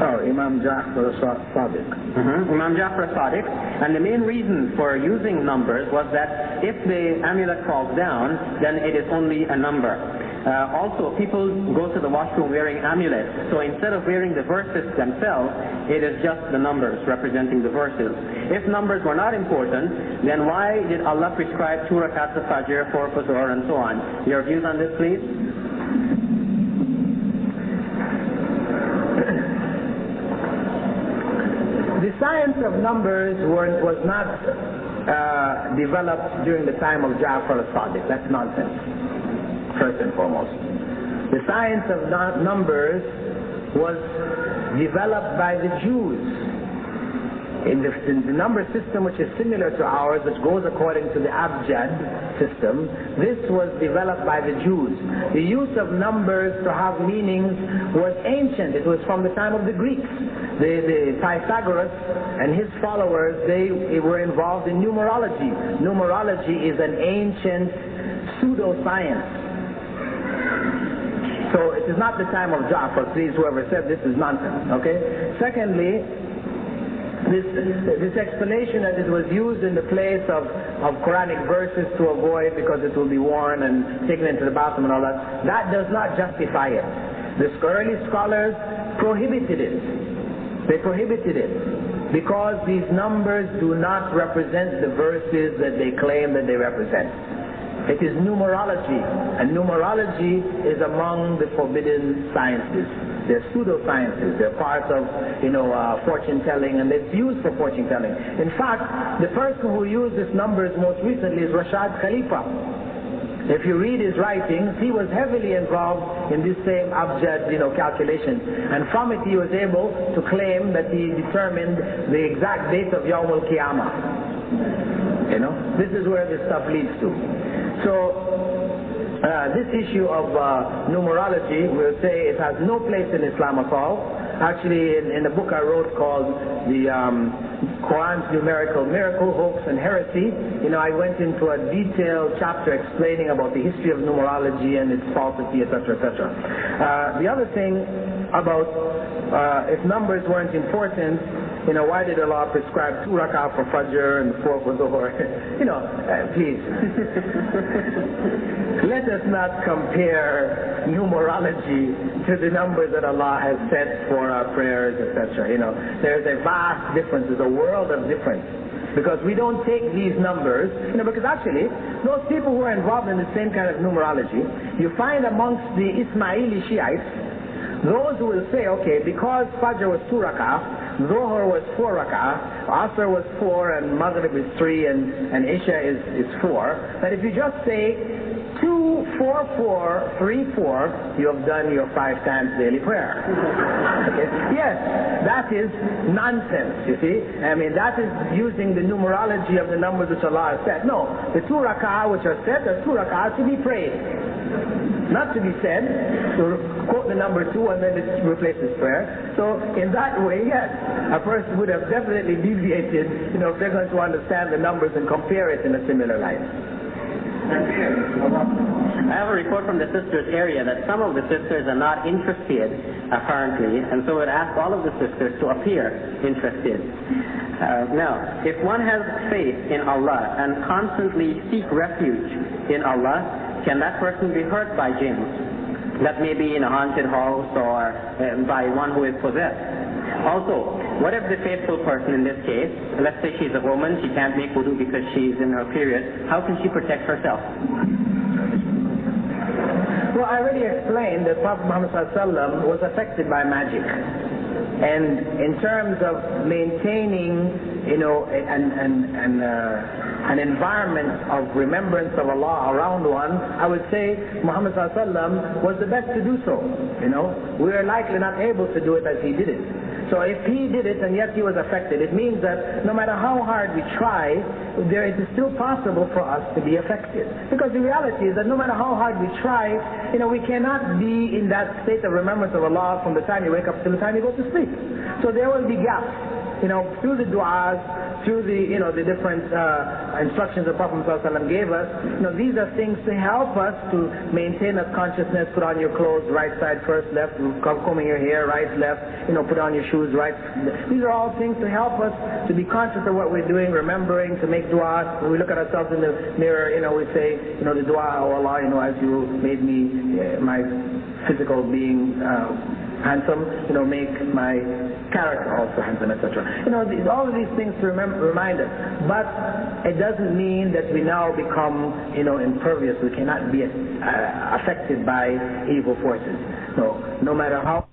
Imam Ja'far Sadiq. Imam Ja'far Sadiq. And the main reason for using numbers was that if the amulet falls down, then it is only a number. Also, people go to the washroom wearing amulets. So instead of wearing the verses themselves, it is just the numbers representing the verses. If numbers were not important, then why did Allah prescribe 2 rakats of Fajr, 4 for Zuhr, and so on? Your views on this, please? The science of numbers was not developed during the time of Ja'far al-Sadiq. That's nonsense, first and foremost. The science of numbers was developed by the Jews. In the number system, which is similar to ours, which goes according to the Abjad system, this was developed by the Jews. The use of numbers to have meanings was ancient. It was from the time of the Greeks. The Pythagoras and his followers, they were involved in numerology. Numerology is an ancient pseudoscience. So it is not the time of Ja'far. Please, whoever said this is nonsense. Okay. Secondly, this explanation that it was used in the place of Quranic verses to avoid because it will be worn and taken into the bathroom and all that, that does not justify it. The early scholars prohibited it. They prohibited it because these numbers do not represent the verses that they claim that they represent. It is numerology, and numerology is among the forbidden sciences. They're pseudosciences. They're part of, fortune telling, and it's used for fortune telling. In fact, the person who used these numbers most recently is Rashad Khalifa. If you read his writings, he was heavily involved in this same abjad, calculation, and from it he was able to claim that he determined the exact date of Yawm al-Qiyamah. This is where this stuff leads to. So this issue of numerology, we'll say it has no place in Islam at all. Actually, in the book I wrote called the Quran's Numerical Miracle, Hoax and Heresy, I went into a detailed chapter explaining about the history of numerology and its falsity, etc., etc. The other thing about if numbers weren't important, why did Allah prescribe 2 rak'ah for Fajr and 4 for Dhuhr? Please. Let us not compare numerology to the numbers that Allah has set for our prayers, etc. There's a vast difference. There's a world of difference. Because we don't take these numbers, because actually, those people who are involved in the same kind of numerology, you find amongst the Ismaili Shiites, those who will say, okay, because Fajr was 2 rak'ah, Dhuhr was 4 rak'ah, Asr was 4, and Maghrib is 3, and Isha is 4, that if you just say 2, 4, 4, 3, 4, you have done your 5 times daily prayer. Okay? Yes, that is nonsense, you see. That is using the numerology of the numbers which Allah has set. No, the 2 rak'ah which are set are 2 rak'ah to be prayed. Not to be said, to quote the number 2 and then it replaces prayer. So in that way, yes, a person would have definitely deviated, if they're going to understand the numbers and compare it in a similar light. I have a report from the sisters area that some of the sisters are not interested, apparently, and so I would ask all of the sisters to appear interested. Now, if one has faith in Allah and constantly seek refuge in Allah, can that person be hurt by jinns? That may be in a haunted house or by one who is possessed. Also, what if the faithful person in this case, let's say she's a woman, she can't make wudu because she's in her period, how can she protect herself? Well, I already explained that Prophet Muhammad ﷺ was affected by magic. And in terms of maintaining, an environment of remembrance of Allah around one, I would say Muhammad ﷺ was the best to do so. We are likely not able to do it as he did it. So if he did it and yet he was affected, it means that no matter how hard we try, it is still possible for us to be affected. Because the reality is that no matter how hard we try, we cannot be in that state of remembrance of Allah from the time you wake up till the time you go to sleep. So there will be gaps. Through the du'as, through the different instructions that Prophet ﷺ gave us, these are things to help us to maintain a consciousness. Put on your clothes, right side first, left, combing your hair, right, left, put on your shoes, right. These are all things to help us to be conscious of what we're doing, remembering to make du'as. When we look at ourselves in the mirror, we say, the du'a, oh Allah, as you made me, my physical being handsome, make my character also handsome, etc. All of these things to remind us. But it doesn't mean that we now become, impervious. We cannot be affected by evil forces. No matter how